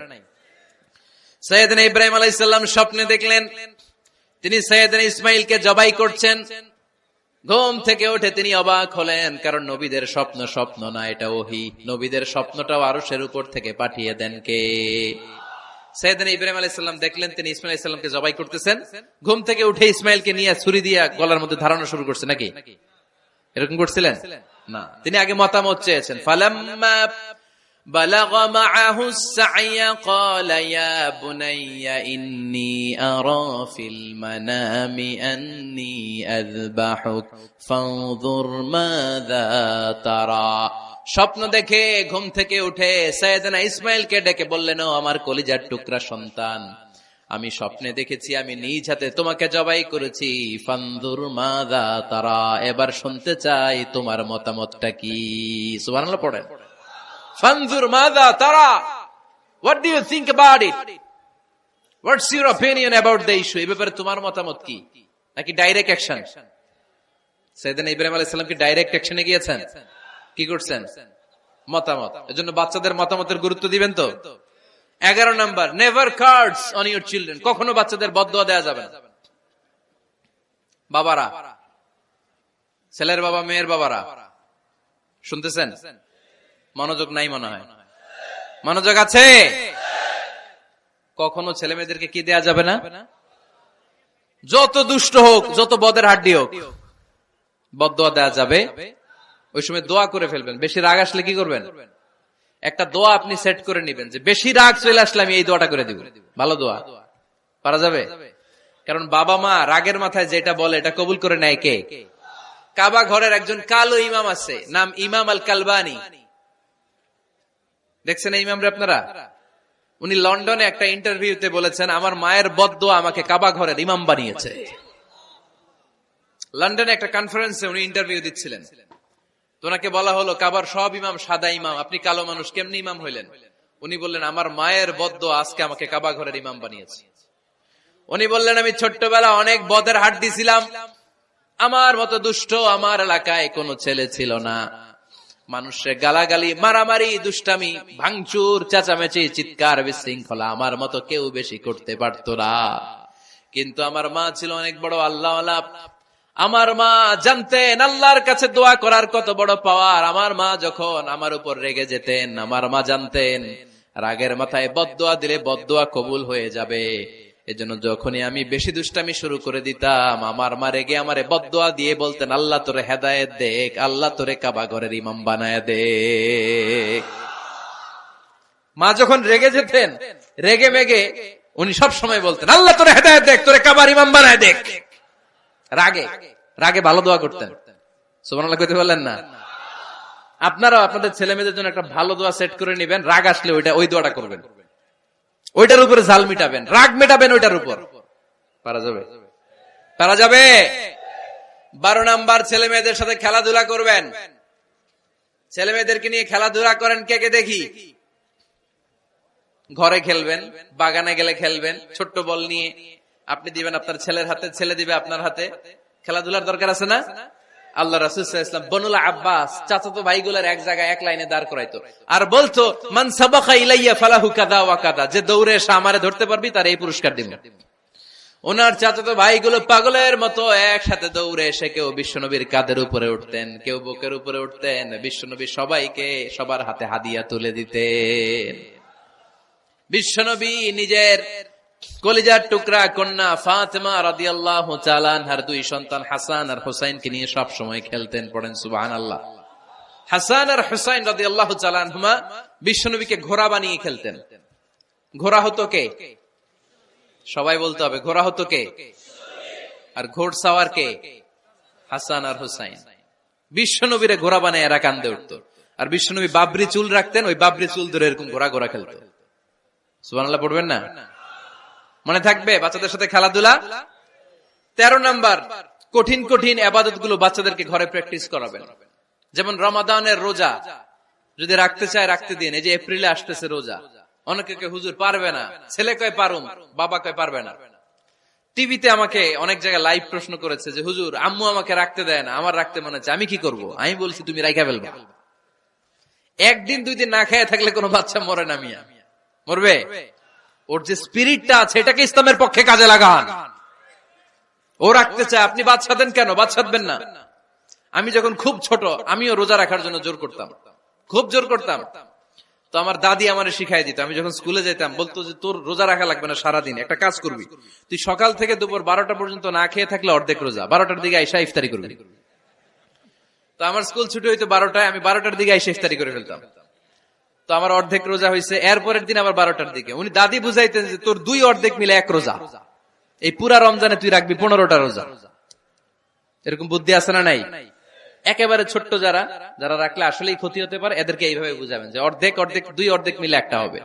সাইয়েদনা ইব্রাহিম আলাইহিস সালাম স্বপ্নে দেখলেন তিনি সাইয়েদনা ইসমাইলকে জবাই করছেন। ঘুম থেকে উঠে তিনি অবাক হলেন, কারণ নবীদের স্বপ্ন স্বপ্ন না, এটা ওহী। নবীদের স্বপ্নটাও আরশের উপর থেকে পাঠিয়ে দেন কে? সাইয়েদনা ইব্রাহিম আলাইহিস সালাম দেখলেন তিনি ইসমাইল আলাইহিস সালামকে জবাই করতেছেন। ঘুম থেকে উঠে ইসমাইলকে নিয়ে ছুরি দিয়ে গলার মধ্যে ধারণা শুরু করছে নাকি? এরকম করছিলেন না, তিনি আগে মতামত চেয়েছেন। ফালাম্মা বালাগা মাআহু সা'য়া ক্বালা ইয়া বুনাইয়া ইন্নী আরা ফিল মানামি আন্নী আযবাহুক ফানজুর মাযা তারা। স্বপ্ন দেখে ঘুম থেকে উঠে সাইয়েদনা ইসমাইলকে ডেকে বললেন, ও আমার কলিজার টুকরা সন্তান, আমি স্বপ্নে দেখেছি আমি নিজ হাতে তোমাকে জবাই করেছি। ফানজুর মাযা তারা, এবার শুনতে চাই তোমার মতামতটা কি? সুবহানাল্লাহ পড়েন। ফানজুর মাযা তারা, what do you think about it? What's your opinion about the issue? এই ব্যাপারে তোমার মতামত কি? নাকি ডাইরেক্ট অ্যাকশন? সাইয়েদনা ইব্রাহিম আলাইহিস সালাম কি ডাইরেক্ট অ্যাকশনে গিয়েছেন? কি করছেন? মতামত। এজন্য বাচ্চাদের মতামতের গুরুত্ব দিবেন তো। 11 number, never cards on your children. কখনো বাচ্চাদের বদদুয়া দেয়া যাবে না। বাবারা, ছেলের বাবা মেয়ের বাবারা শুনতেছেন? মনোযোগ নাই মনে হয়। মনোযোগ আছে? কখনো ছেলে মেয়েদেরকে কি দেয়া যাবে না? যত দুষ্ট হোক, যত বদের হাড্ডি হোক, বদদুয়া দেয়া যাবে। ওই সময় দোয়া করে ফেলবেন। বেশি রাগ আসলে কি করবেন? একটা দোয়া আপনি সেট করে নিবেন যে বেশি রাগ চলে আসলে আমি এই দোয়াটা করে দিব। ভালো দোয়া পারা যাবে? কারণ বাবা মা রাগের মাথায় যেটা বলে এটা কবুল করে নেয় কে? কাবা ঘরের একজন কালো ইমাম আছে, নাম ইমাম আল কালবানি। দেখছেন এই ইমামরে আপনারা? উনি লন্ডনে একটা ইন্টারভিউতে বলেছেন, আমার মায়ের বদদোয়া আমাকে কাবা ঘরের ইমাম বানিয়েছে। লন্ডনে একটা কনফারেন্সে উনি ইন্টারভিউ দিচ্ছিলেন। তোনাকে বলা হলো, কাবার সব ইমাম সাদা ইমাম, আপনি কালো মানুষ, কেমনি ইমাম হইলেন? উনি বললেন, আমার মায়ের বদদোয়া আজকে আমাকে কাবা ঘরের ইমাম বানিয়েছে। উনি বললেন, আমি ছোট্টবেলা অনেক বদের হাড্ডি ছিলাম, আমার মতো দুষ্ট আমার এলাকায় কোনো ছেলে ছিল না। মানুষের গালাগালি, মারামারি, দুষ্টামি, ভাঙচুর, চেঁচামেচি, চিৎকার, বিশৃঙ্খলা আমার মতো কেউ বেশি করতে পারত না। কিন্তু আমার মা ছিল অনেক বড় আল্লাহওয়ালা। আমার মা জানতেন আল্লাহর কাছে দোয়া করার কত বড় পাওয়ার। আমার মা যখন আমার উপর রেগে যেতেন, আমার মা জানতেন রাগের মাথায় বদদোয়া দিলে বদদোয়া কবুল হয়ে যাবে। এজন্য যখনই আমি বেশি দুষ্টামি শুরু করে দিতাম, আমার মা রেগে আমারে বদদোয়া দিয়ে বলতেন, আল্লাহ তোরে হেদায়েত দেখ, আল্লাহ তোরে কাবা ঘরের ইমাম বানায় দে। মা যখন রেগে যেতেন, রেগে মেগে উনি সব সময় বলতেন, আল্লাহ তোরে হেদায়েত দেখ, তোরে কাবার ইমাম বানায় দেখ। রাগে রাগে ভালো দোয়া করতেন। সুবহানাল্লাহ কইতে বললেন না? আপনারাও আপনাদের ছেলে মেয়েদের জন্য একটা ভালো দোয়া সেট করে নেবেন। রাগ আসলে ওই দোয়াটা করবেন, ওইটার উপরে ঝাল মিটাবেন, রাগ মেটাবেন ওইটার উপর। পারা যাবে? পারা যাবে? 12 নাম্বার, ছেলে মেয়েদের সাথে খেলাধুলা করবেন। ছেলে মেয়েদেরকে নিয়ে খেলাধুলা করেন, কে কে দেখি? ঘরে খেলবেন, বাগানে গেলে খেলবেন, ছোট্ট বল নিয়ে আপনি দিবেন আপনার ছেলের হাতে, ছেলে দিবে আপনার হাতে। খেলাধুলার দরকার আছে না? আল্লাহ রাসূল সাল্লাল্লাহু আলাইহি ওয়াসাল্লাম বনুল আব্বাস চাচাতো ভাইগুলোর এক জায়গায় এক লাইনে দাঁড় করাইতো আর বলতো, মান সাবাকা ইলাইয়া ফালাহু কাযা ওয়া কাযা, যে দৌড়ে এসে আমারে ধরতে পারবি তার এই পুরস্কার দিব। ওনার চাচাতো ভাইগুলো পাগলের মতো একসাথে দৌড়ে এসে কেউ বিশ্বনবীর কাঁধের উপরে উঠতেন, কেউ বুকের উপরে উঠতেন। বিশ্বনবী সবাইকে সবার হাতে হাদিয়া তুলে দিতেন। বিশ্বনবী নিজের কলিজার টুকরা কন্যা ফাতেমা রাদিয়াল্লাহু তাআলা আনহার 2 সন্তান হাসান আর হুসাইনকে নিয়ে সব সময় খেলতেন। পড়েন সুবহানাল্লাহ। হাসান আর হুসাইন রাদিয়াল্লাহু তাআলা আনহুমা বিশ্বনবীকে ঘোড়া বানিয়ে খেলতেন। ঘোড়া হতো কে? সবাই বলতে হবে, ঘোড়া হতো কে? আর ঘোড়সাওয়ার কে? হাসান আর হুসাইন। বিশ্বনবীরে ঘোড়া বানায় এরা কান্দে উঠতো। আর বিশ্বনবী বাবরি চুল রাখতেন, ওই বাবরি চুল ধরে এরকম ঘোড়া ঘোড়া খেলতো। সুবহানাল্লাহ পড়বেন না? মনে থাকবে বাচ্চাদের সাথে খেলাধুলা। 13 নাম্বার, কঠিন কঠিন ইবাদত গুলো বাচ্চাদেরকে ঘরে প্র্যাকটিস করাবেন। যেমন রমাদানের রোজা যদি রাখতে চায় রাখতে দিন। এই যে এপ্রিলে আসতেছে রোজা, অনেকে কে হুজুর পারবে না, ছেলে কয় পারুম, বাবা কয় পারবে না। টিভিতে আমাকে অনেক জায়গায় লাইভ প্রশ্ন করেছে যে হুজুর আম্মু আমাকে রাখতে দেয় না, আমার রাখতে মনে হচ্ছে, আমি কি করব? আমি বলছি তুমি রাইখা ফেলবা। একদিন 2 দিন না খেয়ে থাকলে কোনো বাচ্চা মরে না, মিয়া মরবে? ওর যে স্পিরিটটা আছে এটাকে ইসলামের পক্ষে কাজে লাগান। ও রাখতে চায়, আপনি বাদ সাধেন কেন? বাদ সাধবেন না। আমি যখন খুব ছোট, আমিও রোজা রাখার জন্য জোর করতাম, খুব জোর করতাম। তো আমার দাদি আমারে শিখাই দিত। আমি যখন স্কুলে যেতাম বলতো যে তোর রোজা রাখা লাগবে না, সারাদিন একটা কাজ করবি, তুই সকাল থেকে দুপুর 12টা পর্যন্ত না খেয়ে থাকলে অর্ধেক রোজা, 12টার দিকে আইসা ইফতারি করবি। তো আমার স্কুল ছুটি হইতো 12টায়, আমি 12টার দিকে আইসা ইফতারি করে ফেলতাম। তো আমার অর্ধেক রোজা হয়েছে। এরপরের দিন আবার 12টার দিকে উনি দাদি বুঝাইতেন যে তোর 2 অর্ধেক মিলে 1 রোজা, এই পুরা রমজানে তুই রাখবি 15টা রোজা। এরকম বুদ্ধি আছে না নাই? একেবারে ছোট্ট যারা যারা রাখলে আসলেই ক্ষতি হতে পারে, এদেরকে এইভাবে বুঝাবেন যে অর্ধেক অর্ধেক 2 অর্ধেক মিলে একটা হবে।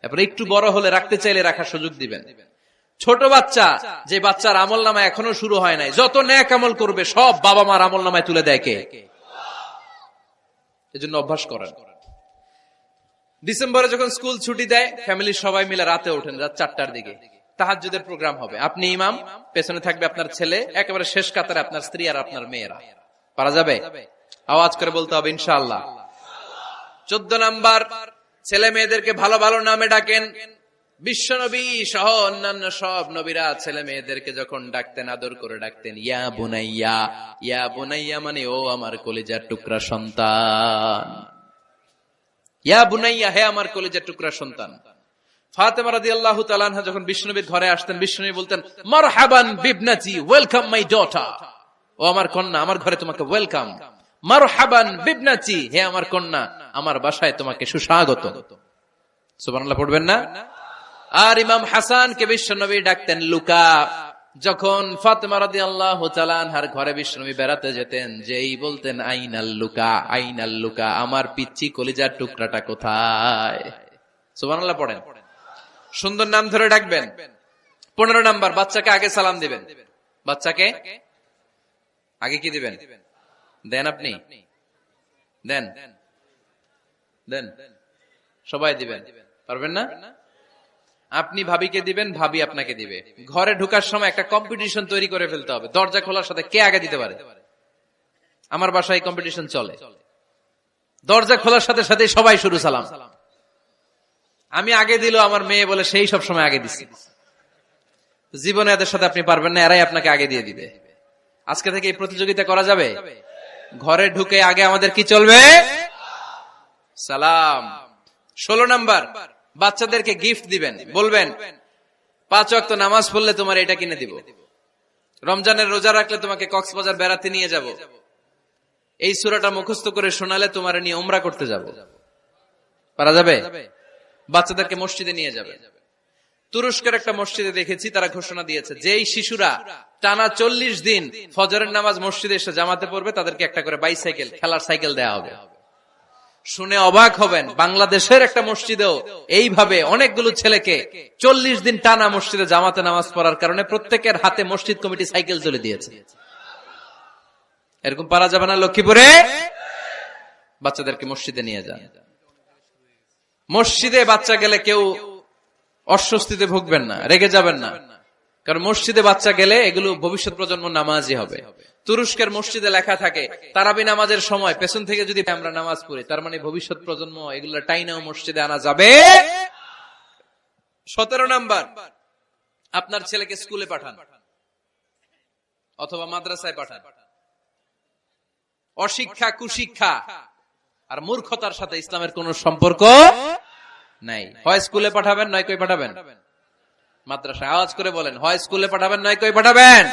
তারপরে একটু বড় হলে রাখতে চাইলে রাখার সুযোগ দিবেন। ছোট বাচ্চা, যে বাচ্চার আমল নামায় এখনো শুরু হয় নাই, যত নেক আমল করবে সব বাবা মার আমল নামায় তুলে দেয় কে? এজন্য অভ্যাস করেন। ডিসেম্বরে যখন স্কুল ছুটি দেয়, ফ্যামিলির সবাই মিলে রাতে ওঠেন, রাত 4টার দিকে তাহাজ্জুদের প্রোগ্রাম হবে। আপনি ইমাম, পেছনে থাকবে আপনার ছেলে, একেবারে শেষ কাতারে আপনার স্ত্রী আর আপনার মেয়েরা। পারা যাবে? আওয়াজ করে বলতে হবে ইনশাআল্লাহ। 14 নাম্বার, ছেলে মেয়েদেরকে ভালো ভালো নামে ডাকেন। বিশ্ব নবী সহ অন্যান্য সব নবীরা ছেলে মেয়েদেরকে যখন ডাকতেন আদর করে ডাকতেন ইয়া বুনাইয়া। ইয়া বুনাইয়া মানে ও আমার কলিজার টুকরা সন্তান। ইয়া বুনাইয়া, হে আমার কলিজার টুকরা সন্তান। ফাতেমা রাদিয়াল্লাহু তাআলা আনহা যখন বিশ্বনবীর ঘরে আসতেন, বিশ্বনবী বলতেন মারহাবান বিবনাতি, ওয়েলকাম মাই ডটার। ও আমার কন্যা, আমার ঘরে তোমাকে ওয়েলকাম। মারহাবান বিবনাতি, হে আমার কন্যা, আমার বাসায় তোমাকে সুস্বাগত। সুবহানাল্লাহ পড়বেন না? আর ইমাম হাসানকে বিশ্বনবী ডাকতেন লুকা। যখন ফাতেমা রাদিয়াল্লাহু তাআলা আনহার ঘরে বিশ্বনবী বেড়াতে যেতেন, যেই বলতেন আইনাল লুকা, আইনাল লুকা, আমার পিচ্চি কলিজার টুকরাটা কোথায়? সুবহানাল্লাহ পড়েন। সুন্দর নাম ধরে ডাকবেন। 15 নাম্বার, বাচ্চাকে আগে সালাম দিবেন। বাচ্চাকে আগে কি দিবেন? দেন আপনি? দেন দেন, সবাই দিবেন, পারবেন না? আপনি ভাবিকে দিবেন, ভাবি আপনাকে দিবে। ঘরে ঢোকার সময় একটা কম্পিটিশন তৈরি করে ফেলতে হবে, দরজা খোলার সাথে কে আগে দিতে পারে। আমার বাসায় কম্পিটিশন চলে, দরজা খোলার সাথে সাথে সবাই শুরু সালাম। আমি আগে দিল আমার মেয়ে বলে সেই সব সময় আগে দিছি। জীবনে এদের সাথে আপনি পারবেন না, এরাই আপনাকে আগে দিয়ে দিবে। আজকে থেকে এই প্রতিযোগিতা করা যাবে। ঘরে ঢুকে আগে আমাদের কি চলবে? সালাম। 16 নাম্বার, বাচ্চাদেরকে গিফট দিবেন। বলবেন 5 ওয়াক্ত নামাজ পড়লে তোমার এটা কিনে দিব, রমজানের রোজা রাখলে তোমাকে কক্সবাজার বেড়াতে নিয়ে যাব, এই সূরাটা মুখস্থ করে শোনালে তোমার নিয়ে উমরা করতে যাব। পারা যাবে? বাচ্চাদেরকে মসজিদে নিয়ে যাবে। তুরস্কের একটা মসজিদে দেখেছি, তারা ঘোষণা দিয়েছে যেই শিশুরা টানা 40 দিন ফজরের নামাজ মসজিদে এসে জামাতে পড়বে, তাদেরকে একটা করে বাইসাইকেল, খেলার সাইকেল দেওয়া হবে। শুনে অবাক হবেন, বাংলাদেশের একটা মসজিদেও এইভাবে অনেকগুলো ছেলেকে 40 দিন টানা মসজিদে জামাতে নামাজ পড়ার কারণে প্রত্যেকের হাতে মসজিদ কমিটি সাইকেল তুলে দিয়েছে। এরকম পারা যাবে না? লক্ষ্মীপুরে বাচ্চাদেরকে মসজিদে নিয়ে যান। মসজিদে বাচ্চা গেলে কেউ অস্বস্তিতে ভুগবেন না, রেগে যাবেন না, কারণ মসজিদে বাচ্চা গেলে এগুলো ভবিষ্যৎ প্রজন্ম নামাজি হবে। তুরস্কের মসজিদে লেখা থাকে তারাবি নামাজের সময় পেছন থেকে যদি আমরা নামাজ পড়ি, তার মানে ভবিষ্যৎ প্রজন্ম এগুলো টাইনাও মসজিদে আনা যাবে। 17 নাম্বার, আপনার ছেলেকে স্কুলে পাঠান অথবা মাদ্রাসায় পাঠান। অশিক্ষা, কুশিক্ষা আর মূর্খতার সাথে ইসলামের কোন সম্পর্ক নাই। হয় স্কুলে পাঠাবেন, নয় কই পাঠাবেন মাদ্রাসায়। আওয়াজ করে বলেন, হয় স্কুলে পাঠাবেন, নয় কই পাঠাবেন।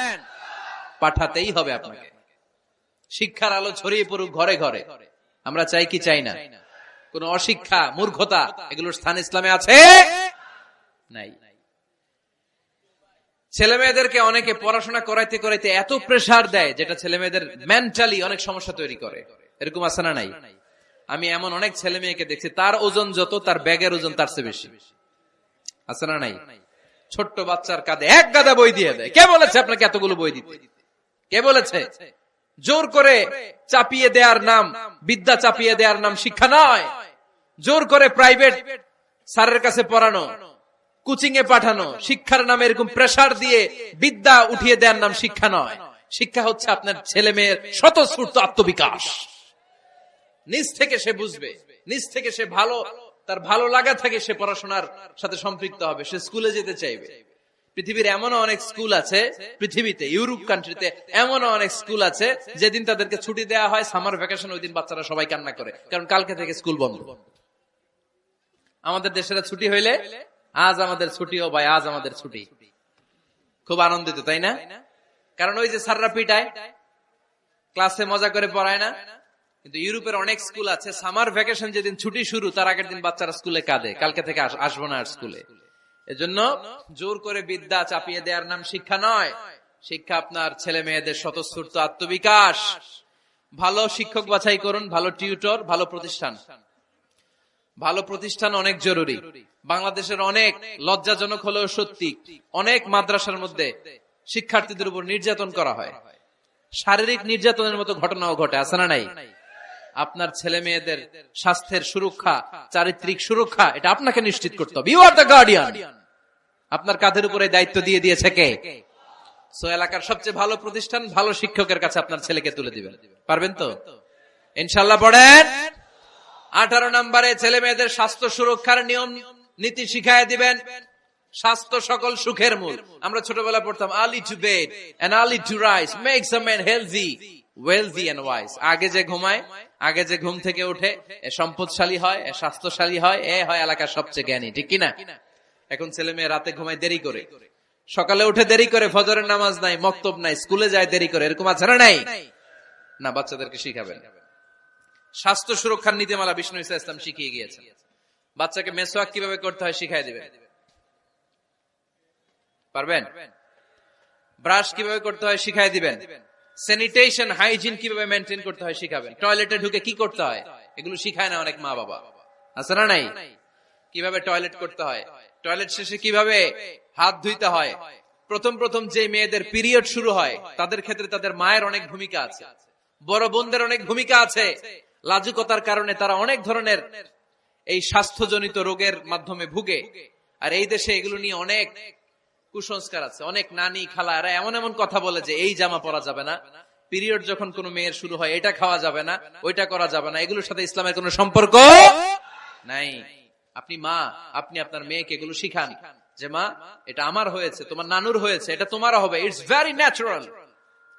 পাঠাতেই হবে আপনাকে। শিক্ষার আলো ছড়িয়ে পড়ুক ঘরে ঘরে, আমরা চাই কি চাই না? কোন অশিক্ষা, মূর্খতা এগুলোর স্থান ইসলামে আছে নাই। ছেলে মেয়েদেরকে অনেকে পড়াশোনা করাইতে করাইতে এত প্রেসার দেয়, যেটা ছেলে মেয়েদের মেন্টালি অনেক সমস্যা তৈরি করে। এরকম আছে না নাই? আমি এমন অনেক ছেলে মেয়েকে দেখছি, তার ওজন যত, তার ব্যাগের ওজন তার চেয়ে বেশি। আছে না নাই? ছোট্ট বাচ্চার কাঁধে 1 গাদা বই দিয়ে দেয়। কে বলেছে আপনাকে এতগুলো বই দিতে? কে বলেছে? জোর করে চাপিয়ে দেওয়ার নাম বিদ্যা, চাপিয়ে দেওয়ার নাম শিক্ষা নয়। জোর করে প্রাইভেট স্যারের কাছে পড়ানো, কোচিং এ পাঠানো, শিক্ষার নামে এরকম প্রেসার দিয়ে বিদ্যা উঠিয়ে দেওয়ার নাম শিক্ষা নয়। শিক্ষা হচ্ছে আপনার ছেলে মেয়ের স্বতঃস্ফূর্ত আত্মবিকাশ। নিজ থেকে সে বুঝবে, নিজ থেকে সে ভালো তার ভালো লাগা থাকে সে পড়াশোনার সাথে সম্পৃক্ত হবে, সে স্কুলে যেতে চাইবে। পৃথিবীর এমনও অনেক স্কুল আছে, পৃথিবীতে ইউরোপ কান্ট্রিতে এমনও অনেক স্কুল আছে যেদিন তাদেরকে ছুটি দেওয়া হয় সামার ভ্যাকেশন, ওই দিন বাচ্চারা সবাই কান্না করে, কারণ কালকে থেকে স্কুল বন্ধ। আমাদের দেশের ছুটি হইলে আজ আমাদের ছুটি, ও ভাই আজ আমাদের ছুটি, খুব আনন্দিত, তাই না? কারণ ওই যে স্যাররা পিটায়, ক্লাসে মজা করে পড়ায় না। কিন্তু ইউরোপের অনেক স্কুল আছে সামার ভ্যাকেশন যেদিন ছুটি শুরু তার আগের দিন বাচ্চারা স্কুলে কাঁদে, কালকে থেকে আসবো না আর স্কুলে। এজন্য জোর করে বিদ্যা চাপিয়ে দেওয়ার নাম শিক্ষা নয়। শিক্ষা আপনার ছেলে মেয়েদের স্বতঃস্ফূর্ত আত্মবিকাশ। ভালো শিক্ষক বাছাই করুন, ভালো টিউটর, ভালো প্রতিষ্ঠান। ভালো প্রতিষ্ঠান অনেক জরুরি। বাংলাদেশের অনেক লজ্জাজনক হলেও সত্যি, অনেক মাদ্রাসার মধ্যে শিক্ষার্থীদের উপর নির্যাতন করা হয়, শারীরিক নির্যাতনের মতো ঘটনাও ঘটে, আছে না নাই? আপনার ছেলে মেয়েদের স্বাস্থ্যের সুরক্ষা, চারিত্রিক সুরক্ষা, এটা আপনাকে নিশ্চিত করতে হবে। You are the guardian. আপনার কাঁধের উপরে দায়িত্ব দিয়ে দিয়েছে কে? সো এলাকার সবচেয়ে ভালো প্রতিষ্ঠান, ভালো শিক্ষকের কাছে আপনার ছেলেকে তুলে দিবেন। পারবেন তো ইনশাআল্লাহ? পড়েন। 18 নম্বরে ছেলে মেয়েদের স্বাস্থ্য সুরক্ষার নিয়ম নীতি শিখায় দিবেন। স্বাস্থ্য সকল সুখের মূল। আমরা ছোটবেলা পড়তাম early to bed and early to rise makes a man healthy, wealthy and wise. আগে যে ঘুমায়, আগে যে ঘুম থেকে ওঠে, এ সম্পদশালী হয়, এ স্বাস্থ্যশালী হয়, এ হয় এলাকার সবচেয়ে জ্ঞানী, ঠিক কিনা? এখন ছেলে মেয়ে রাতে ঘুমায় দেরি করে, সকালে উঠে দেরি করে, ফজরের নামাজ নাই, মক্তব নাই, স্কুলে যায় দেরি করে, এরকম আছে না নাই? না, বাচ্চাদেরকে শিখাবেন। স্বাস্থ্য সুরক্ষার নীতিমালা বিষ্ণু ঈসা ইসলাম শিখিয়ে গিয়েছেন। বাচ্চাকে মেসওয়াক কিভাবে করতে হয় শিখাই দিবেন। পারবেন? ব্রাশ কিভাবে করতে হয় শিখাই দিবেন। স্যানিটেশন, হাইজিন কিভাবে মেইনটেইন করতে হয় শিখাবেন। টয়লেটে ঢুকে কি করতে হয় এগুলো শিখায় না অনেক মা বাবা, আছে না নাই? কিভাবে টয়লেট করতে হয়, টয়লেট শেষে কিভাবে হাত ধুইতে হয়। প্রথম যে মেয়েদের পিরিয়ড শুরু হয় তাদের ক্ষেত্রে তাদের মায়ের অনেক ভূমিকা আছে, বড় বোনদের অনেক ভূমিকা আছে। লাজুকতার কারণে তারা অনেক ধরনের এই স্বাস্থ্যজনিত রোগের মাধ্যমে ভুগে। আর এই দেশে এগুলো নিয়ে অনেক কুসংস্কার আছে। অনেক নানি খালা এরা এমন এমন কথা বলে যে এই জামা পরা যাবে না, পিরিয়ড যখন কোনো মেয়ের শুরু হয় এটা খাওয়া যাবে না, ওইটা করা যাবে না। এগুলোর সাথে ইসলামের কোনো সম্পর্ক নাই। আপনি মা, আপনি আপনার মেয়েকে এগুলো শিখান যে মা এটা আমার হয়েছে, তোমার নানুর হয়েছে, এটা তোমারও হবে। ইটস ভেরি ন্যাচারাল,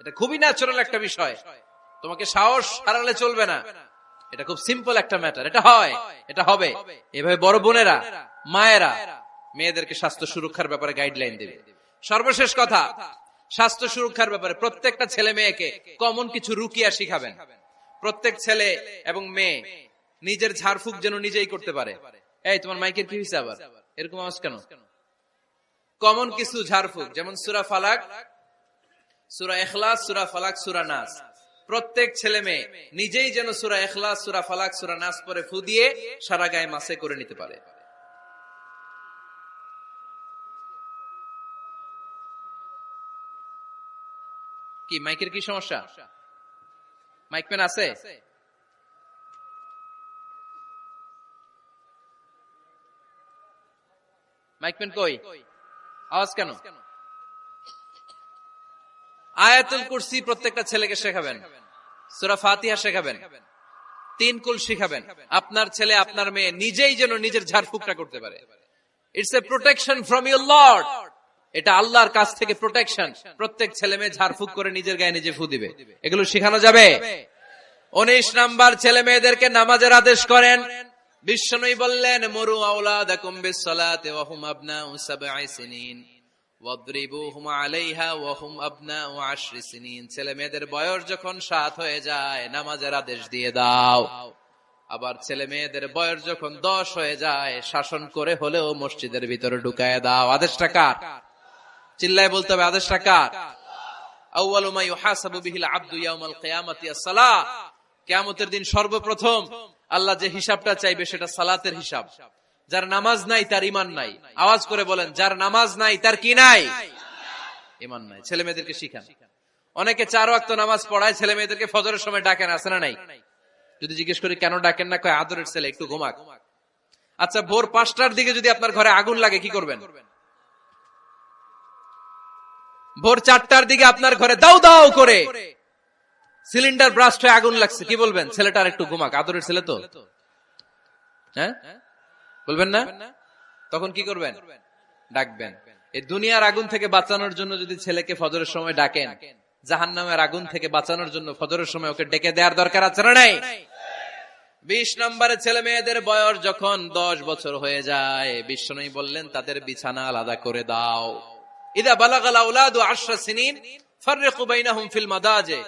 এটা খুবই ন্যাচারাল একটা বিষয়, তোমাকে সাহস হারালে চলবে না, এটা খুব সিম্পল একটা ম্যাটার, এটা হয়, এটা হবে। এভাবে বড় বোনেরা, মায়েরা মেয়েদেরকে স্বাস্থ্য সুরক্ষার ব্যাপারে গাইডলাইন দেবে। সর্বশেষ কথা, স্বাস্থ্য সুরক্ষার ব্যাপারে প্রত্যেকটা ছেলে মেয়েকে কমন কিছু রুকিয়া শিখাবেন। প্রত্যেক ছেলে এবং মেয়ে নিজের ঝাড়ফুঁক যেন নিজেই করতে পারে। এই তোমার মাইকের কি হয়েছে আবার, এরকম আওয়াজ কেন? কমন কিছু ঝাড়ফুঁক, যেমন সূরা ফালাক, সূরা ইখলাস, সূরা ফালাক, সূরা নাস। প্রত্যেক ছেলে মেয়ে নিজেই যেন সূরা ইখলাস, সূরা ফালাক, সূরা নাস পরে ফু দিয়ে সারা গায়ে মাসে করে নিতে পারে। কি মাইকের কি সমস্যা? মাইক পেন আছে? মাইক পেন কই? আওয়াজ কেন? আয়াতুল কুরসি প্রত্যেকটা ছেলেকে শেখাবেন, সূরা ফাতিহা শেখাবেন, 3 কুল শেখাবেন। আপনার ছেলে আপনার মেয়ে নিজেই যেন নিজের ঝাড়ফুঁকটা করতে পারে। It's a protection from your Lord, এটা আল্লাহর কাছ থেকে প্রোটেকশন। প্রত্যেক ছেলে মেয়ে ঝাড়ফুঁক করে নিজের গায়ে নিজে ফু দিবে, এগুলো শেখানো যাবে। 19 নাম্বার, ছেলে মেয়েদেরকে নামাজের আদেশ করেন। বিশ্বনবী বললেন মুরু আওলাদাকুম বিসসালাতি ওয়া হুম আবনাউ 7 সিনিন ওয়াদরিবুহুম আলাইহা ওয়া হুম আবনাউ 10 সিনিন। ছেলে মেয়েদের বয়স যখন 7 হয়ে যায় নামাজের আদেশ দিয়ে দাও। আবার ছেলে মেয়েদের বয়স যখন 10 হয়ে যায় শাসন করে হলেও মসজিদের ভিতরে ঢুকায় দাও। আদেশটা কার? চিল্লায় বলতে হবে, আদেশটা কার? আউয়ালু মা ইউহাসাবু বিহিল আবদু ইয়াউমাল কিয়ামাতি আস-সালাহ। কিয়ামতের দিন সর্বপ্রথম আল্লাহ যে হিসাবটা চাইবে সেটা সালাতের হিসাব। যার নামাজ নাই তার ঈমান নাই। আওয়াজ করে বলেন, যার নামাজ নাই তার কি নাই? ঈমান নাই। ছেলে মেয়েদেরকে শিখান। অনেকে 4 ওয়াক্ত নামাজ পড়ায়, ছেলে মেয়েদেরকে ফজরের সময় ডাকেন, আছে না নাই? যদি জিজ্ঞেস করি কেন ডাকেন না, কয় আদরের ছেলে একটু ঘুমাক। আচ্ছা, ভোর 5টার দিকে যদি আপনার ঘরে আগুন লাগে কি করবেন? ভোর 4টার দিকে আপনার ঘরে দাউ দাউ করে সিলিন্ডার ব্রাস্ট হয়ে আগুন লাগছে, কি বলবেন? ছেলেটার একটু ঘুমাক, আদরের ছেলে তো। হ্যাঁ, বলবেন না? তখন কি করবেন? ডাকবেন। এই দুনিয়ার আগুন থেকে বাঁচানোর জন্য যদি ছেলেকে ফজরের সময় ডাকেন, জাহান্নামের আগুন থেকে বাঁচানোর জন্য ফজরের সময় ওকে ডেকে দেওয়ার দরকার আছে না নাই? 20 নম্বরে ছেলে মেয়েদের বয়স যখন 10 বছর হয়ে যায়, বিশ্বনবী বললেন তাদের বিছানা আলাদা করে দাও। ইদা বালাগাল আওলাদু 10 সিনিন ফাররিকু বাইনাহুম ফিল মাদাজি।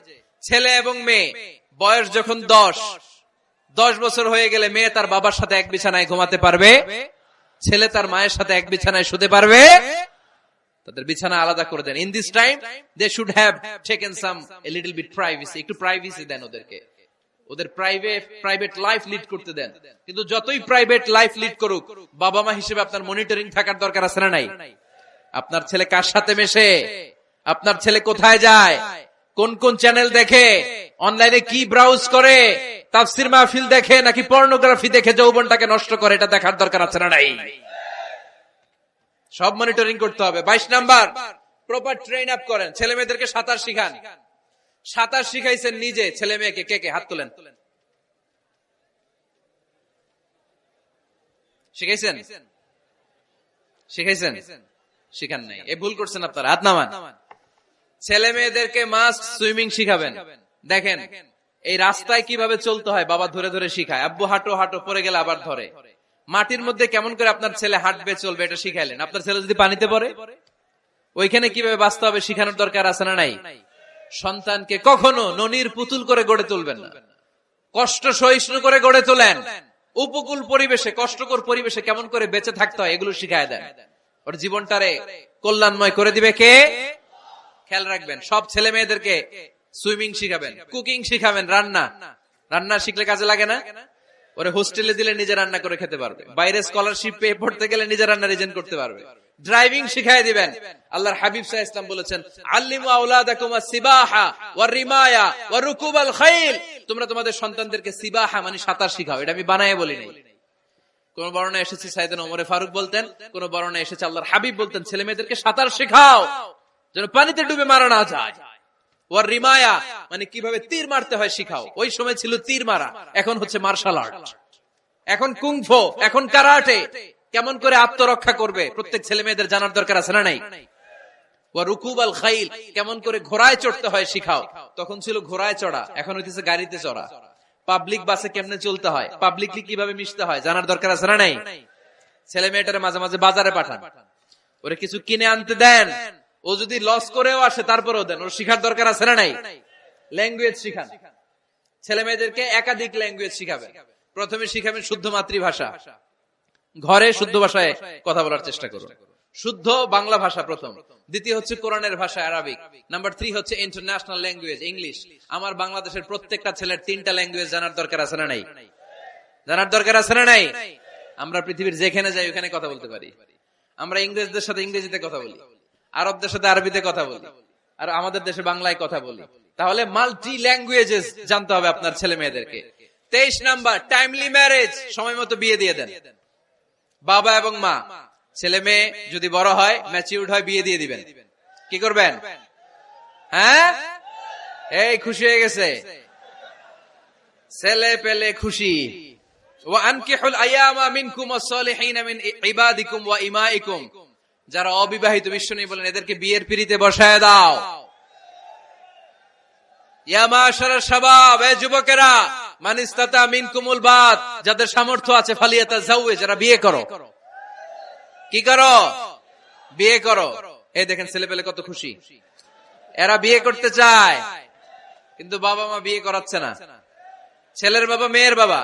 ছেলে এবং মেয়ে বয়স যখন 10 বছর হয়ে গেলে মেয়ে তার বাবার সাথে এক বিছানায় ঘুমাতে পারবে, ছেলে তার মায়ের সাথে এক বিছানায় শুতে পারবে। তাদের বিছানা আলাদা করে দেন। In this time they should have taken some a little bit privacy, একটু প্রাইভেসি দেন ওদেরকে, ওদের প্রাইভেট লাইফ লিড করতে দেন। কিন্তু যতই প্রাইভেট লাইফ লিড করুক, বাবা মা হিসেবে আপনার মনিটরিং থাকার দরকার আছে না নাই? আপনার ছেলে কার সাথে মেশে, আপনার ছেলে কোথায় যায়, কোন কোন চ্যানেল দেখে, অনলাইনে কি ব্রাউজ করে, তাফসির মাহফিল দেখে নাকি পর্নোগ্রাফি দেখে যৌবনটাকে নষ্ট করে, এটা দেখার দরকার আছে না নাই? সব মনিটরিং করতে হবে। 22 নাম্বার, প্রপার ট্রেন আপ করেন। ছেলে মেয়েদেরকে সাঁতার শিখান। সাঁতার শিখাইছেন নিজে ছেলে মেয়েকে? কে কে হাত তোলেন? শিখাইছেন? শিখাইছেন? শিখান নাই, এ ভুল করছেন আপনারা। হাত নামান। ছেলে মেয়েদেরকে মাস্ট সুইমিং শিখাবেন। দেখেন এই রাস্তায় কিভাবে চলতে হয় বাবা ধরে ধরে শিখায়। আব্বু হাঁটো হাঁটো, পরে গেলে আবার ধরে। মাটির মধ্যে কেমন করে আপনার ছেলে হাঁটবে চলবে এটা শিখাইলেন। আপনার ছেলে যদি পানিতে পড়ে, ওইখানে কিভাবে বাঁচতে হবে শিখানোর দরকার আছে না নাই? সন্তানকে কখনো ননির পুতুল করে গড়ে তুলবেন না, কষ্ট সহিষ্ণু করে গড়ে তোলেন। উপকূল পরিবেশে, কষ্টকর পরিবেশে কেমন করে বেঁচে থাকতে হয় এগুলো শিখায় দেন। ওর জীবনটারে কল্যাণময় করে দিবে কে? খেয়াল রাখবেন। সব ছেলে মেয়েদেরকে সুইমিং শিখাবেন, কুকিং শিখাবেন, রান্না শিখলে কাজে লাগে না? ওরে হোস্টেলে দিলে নিজে রান্না করে খেতে পারবে, বাইরে স্কলারশিপ পেয়ে পড়তে গেলে নিজে রান্না রিজেন্ট করতে পারবে। ড্রাইভিং শিখাই দিবেন। আল্লাহর হাবিব সাল্লাল্লাহু আলাইহি ওয়াসাল্লাম বলেছেন, আল্লিমু আওলাদাকুম আস-সিবাহা ওয়ার রিমায়া ওয়া রুকুবাল খাইল। তোমরা তোমাদের সন্তানদেরকে সিবাহা মানে সাঁতার শিখাও। এটা আমি বানায়ে বলি নাই। কোন বর্ণনায় এসেছে সাইয়েদনা ওমর ফারুক বলতেন, কোন বর্ণনায় এসেছে আল্লাহর হাবিব বলতেন ছেলে মেয়েদেরকে সাঁতার শেখাও যেন পানিতে ডুবে মারা না যায়। ওয়ার রিমায়া মানে কিভাবে তীর মারতে হয় শিখাও। ওই সময় ছিল তীর মারা, এখন হচ্ছে মার্শাল আর্ট, এখন কুংফু, এখন কারাটে। কেমন করে আত্মরক্ষা করবে প্রত্যেক ছেলে মেয়েদের জানার দরকার আছে না নাই? ওয়া রুকুবাল খাইল, কেমন করে ঘোড়ায় চড়তে হয় শিখাও। তখন ছিল ঘোড়ায় চড়া, এখন হইতেছে গাড়িতে চড়া। পাবলিক বাসে কেমনে চলতে হয়, পাবলিকলি কিভাবে মিশতে হয় জানার দরকার আছে না নাই? ছেলে মেয়েটারে মাঝে মাঝে বাজারে পাঠান, ওরে কিছু কিনে আনতে দেন। ও যদি লস করেও আসে তারপরেও দেন, ওর শিখার দরকার আছে না নাই? ল্যাঙ্গুয়েজ শিখান। ছেলে মেয়েদেরকে একাধিক ল্যাঙ্গুয়েজ শিখাবেন। প্রথমে শিখাবেন শুদ্ধ মাতৃভাষা, ঘরে শুদ্ধ ভাষায় কথা বলার চেষ্টা করুন। শুদ্ধ বাংলা ভাষা প্রথম। দ্বিতীয় হচ্ছে কোরআনের ভাষা আরবিক। নাম্বার 3 হচ্ছে ইন্টারন্যাশনাল ল্যাঙ্গুয়েজ ইংলিশ। আমার বাংলাদেশের প্রত্যেকটা ছেলের 3টা ল্যাঙ্গুয়েজ জানার দরকার আছে না নাই? জানার দরকার আছে না নাই? আমরা পৃথিবীর যেখানে যাই ওখানে কথা বলতে পারি। আমরা ইংরেজদের সাথে ইংরেজিতে কথা বলি, আরবদের সাথে আরবিতে কথা বলি, আর আমাদের দেশে বাংলায় কথা বলি। তাহলে মাল্টি ল্যাঙ্গুয়েজেস জানতে হবে আপনার ছেলে মেয়েদেরকে। 23 নাম্বার, টাইমলি ম্যারেজ, সময় মতো বিয়ে দিয়ে দেন। বাবা এবং মা, ছেলে মেয়ে যদি বড় হয়, ম্যাচিউরড হয়, বিয়ে দিয়ে দিবেন। কি করবেন? হ্যাঁ, এই খুশি হয়ে গেছে, ছেলে পেলে খুশি। ওয়া আনকিহুল আয়ামা মিনকুম ওয়াস-সালিহিনা মিন ইবাদিকুম ওয়া ইমাইকুম। যারা অবিবাহিত, বিশ্বনবী বলেন এদেরকে বিয়ের পিঁড়িতে বসায় দাও। ইয়া মাশারাশ শাবাব, এ যুবকেরা, মান ইসতাতা মিনকুমুল বাত, যাদের সামর্থ্য আছে ফালিয়াতাযাওয়াজ, যারা বিয়ে করো। কি করো? বিয়ে করো। এই দেখেন ছেলে পেলে কত খুশি, এরা বিয়ে করতে চায় কিন্তু বাবা মা বিয়ে করাচ্ছে না। ছেলের বাবা মেয়ের বাবা,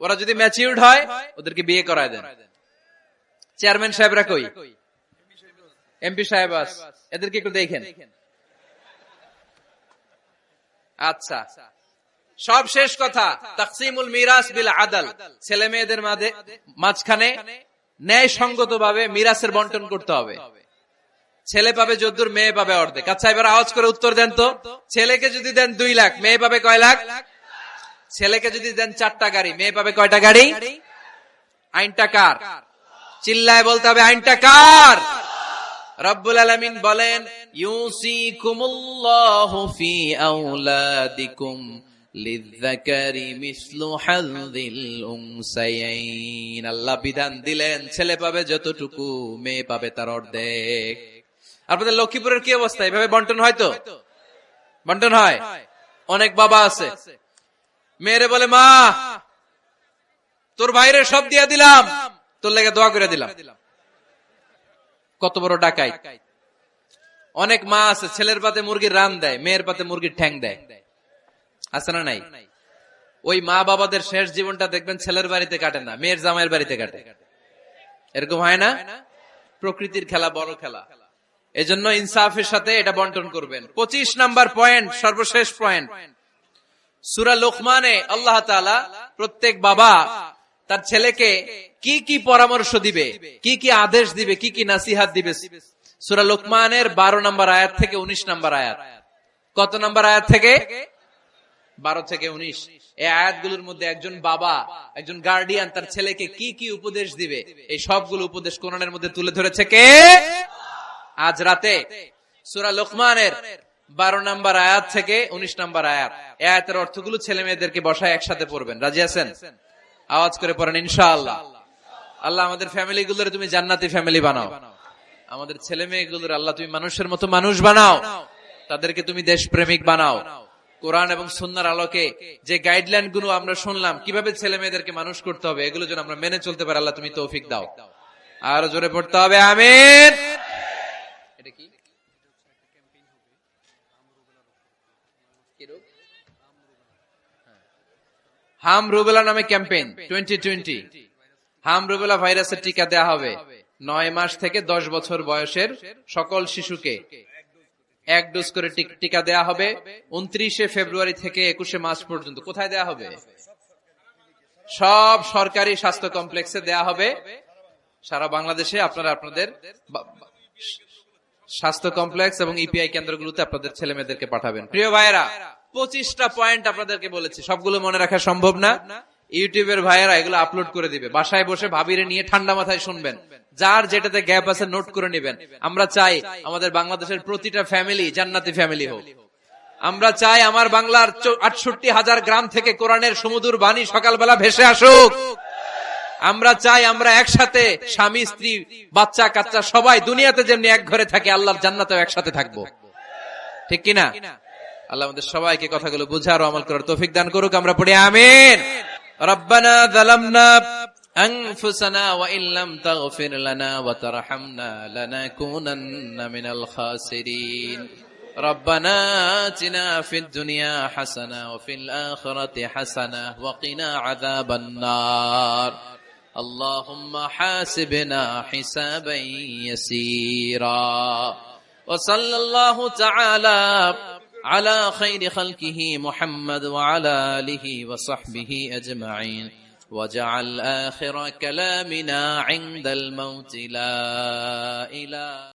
ওরা যদি ম্যাচিউরড হয় ওদেরকে বিয়ে করায় দেন। চেয়ারম্যান সাহেবরা কই? এমপি সাহেব, এদেরকে একটু দেখেন। আচ্ছা, সব শেষ কথা, তাকসিমুল মিরাস বিল আদল। ছেলে মেয়েদের মাঝখানে ন্যায় সঙ্গত ভাবে মিরাসের বন্টন করতে হবে। ছেলে পাবে যদ্দুর, মেয়ে পাবে অর্ধেক। আচ্ছা এবার আওয়াজ করে উত্তর দেন তো, ছেলেকে যদি দেন 2 লাখ, মেয়ে পাবে কয় লাখ? ছেলেকে যদি দেন 4টা গাড়ি, মেয়ে পাবে কয়টা গাড়ি? আইনটা কার? চিল্লায় বলতে হবে, আইনটা কার? রব্বুল আলামিন বলেন, ইউসিকুমুল্লাহু ফি আওলাদিকুম লিযযাকারি মিসলু হাযযিল উনসায়াইন। আল্লাহ বিধান দিলেন ছেলে পাবে যতটুকু, মেয়ে পাবে তার অর্ধেক। আপনাদের লক্ষ্মীপুরের কি অবস্থা? এভাবে বন্টন হয় তো? বন্টন হয়? অনেক বাবা আছে, মেয়েরে বলে মা তোর ভাইরে সব দিয়া দিলাম, তোর লেগে দোয়া করে দিলাম। কত বড় ডাকাই! অনেক মা আছে ছেলের পাতে মুরগির রান দেয়, মেয়ের পাতে মুরগির ঠ্যাং দেয়, আছে না নাই? ওই মা বাবাদের শেষ জীবনটা দেখবেন ছেলের বাড়িতে কাটে না, মেয়ের জামাইয়ের বাড়িতে কাটে। এরকম হয় না? প্রকৃতির খেলা বড় খেলা। এজন্য ইনসাফের সাথে এটা বন্টন করবেন। 25 নাম্বার পয়েন্ট, সর্বশেষ পয়েন্ট, সূরা লোকমানে আল্লাহ তাআলা প্রত্যেক বাবা তার ছেলেকে কি কি পরামর্শ দিবে, কি কি আদেশ দিবে, কি কি নাসিহাত দিবে, সূরা লোকমানের 12 নম্বর আয়াত থেকে 19 নম্বর আয়াত। কত নম্বর আয়াত থেকে? 12 থেকে 19। এই আয়াতগুলোর মধ্যে একজন বাবা, একজন গার্ডিয়ান তার ছেলেকে কি কি উপদেশ দিবে, এই সবগুলো উপদেশ কোরআনের মধ্যে তুলে ধরেছে কে? আজ রাতে সূরা লোকমানের 12 নম্বর আয়াত থেকে 19 নম্বর আয়াত, এই আয়াতের অর্থগুলো ছেলে মেয়েদেরকে বসায় একসাথে পড়বেন। রাজি আছেন? আওয়াজ করে পড়েন ইনশাআল্লাহ। আল্লাহ আমাদের ফ্যামিলি গুলোরে তুমি জান্নাতি ফ্যামিলি বানাও, আমাদের ছেলে মেয়েগুলোর আল্লাহ তুমি মানুষের মতো মানুষ বানাও, তাদেরকে তুমি দেশপ্রেমিক বানাও। কোরআন এবং সুন্নাহর আলোকে যে গাইডলাইন গুলো আমরা শুনলাম কিভাবে ছেলে মেয়েদেরকে মানুষ করতে হবে, এগুলো যেন আমরা মেনে চলতে পারি, আল্লাহ তুমি তৌফিক দাও। আর জোরে পড়তে হবে আমিন। এটা কি? হাম রুবেলা নামে ক্যাম্পেইন 2020। হাম রুবেলা ভাইরাসের টিকা দেয়া হবে 9 মাস থেকে 10 বছর বয়সের সকল শিশুকে 1 ডোজ করে টিকা দেয়া হবে 29 ফেব্রুয়ারি থেকে 21 মার্চ পর্যন্ত। কোথায় দেয়া হবে? সব সরকারি স্বাস্থ্য কমপ্লেক্সে দেয়া হবে সারা বাংলাদেশে। আপনারা আপনাদের স্বাস্থ্য কমপ্লেক্স এবং ইপিআই কেন্দ্রগুলোতে আপনাদের ছেলে মেয়েদেরকে পাঠাবেন। প্রিয় ভাইয়েরা, 25টা পয়েন্ট আপনাদেরকে বলেছি, সবগুলো মনে রাখা সম্ভব না। ইউটিউবের ভাইয়েরা এগুলো আপলোড করে দিবে, বাসায় বসে ভাবিরে নিয়ে ঠান্ডা মাথায় শুনবেন, যার যেটাতে গ্যাপ আছে নোট করে নেবেন। আমরা চাই আমাদের বাংলাদেশের প্রতিটা ফ্যামিলি জান্নাতি ফ্যামিলি হোক। আমরা চাই আমার বাংলার 68,000 গ্রাম থেকে কোরআনের সুমধুর বাণী সকালবেলা ভেসে আসুক। আমরা চাই আমরা একসাথে স্বামী স্ত্রী বাচ্চা কাচ্চা সবাই দুনিয়াতে যেমনি এক ঘরে থাকে, আল্লাহর জান্নাতেও একসাথে থাকবো, ঠিক কিনা? আল্লাহ আমাদের সবাইকে কথাগুলো বুঝার ও আমল করার তৌফিক দান করুক। আমরা পড়ি আমিন। রব্বানা যালামনা আনফুসানা ওয়া ইল্লাম তাগফির লানা ওয়া তারহামনা লানাকুনান্না মিনাল খাসিরিন। রব্বানা আতিনা ফিদ দুনিয়া হাসানা ওয়া ফিল আখিরাতি হাসানা ওয়া কিনা আযাবান নার। আল্লাহুম্মা হাসিবনা হিসাবান ইয়াসীরা। ওয়া সাল্লাল্লাহু তাআলা على خير خلقه محمد وعلى آله وصحبه أجمعين وجعل آخر كلامنا عند الموت لا إله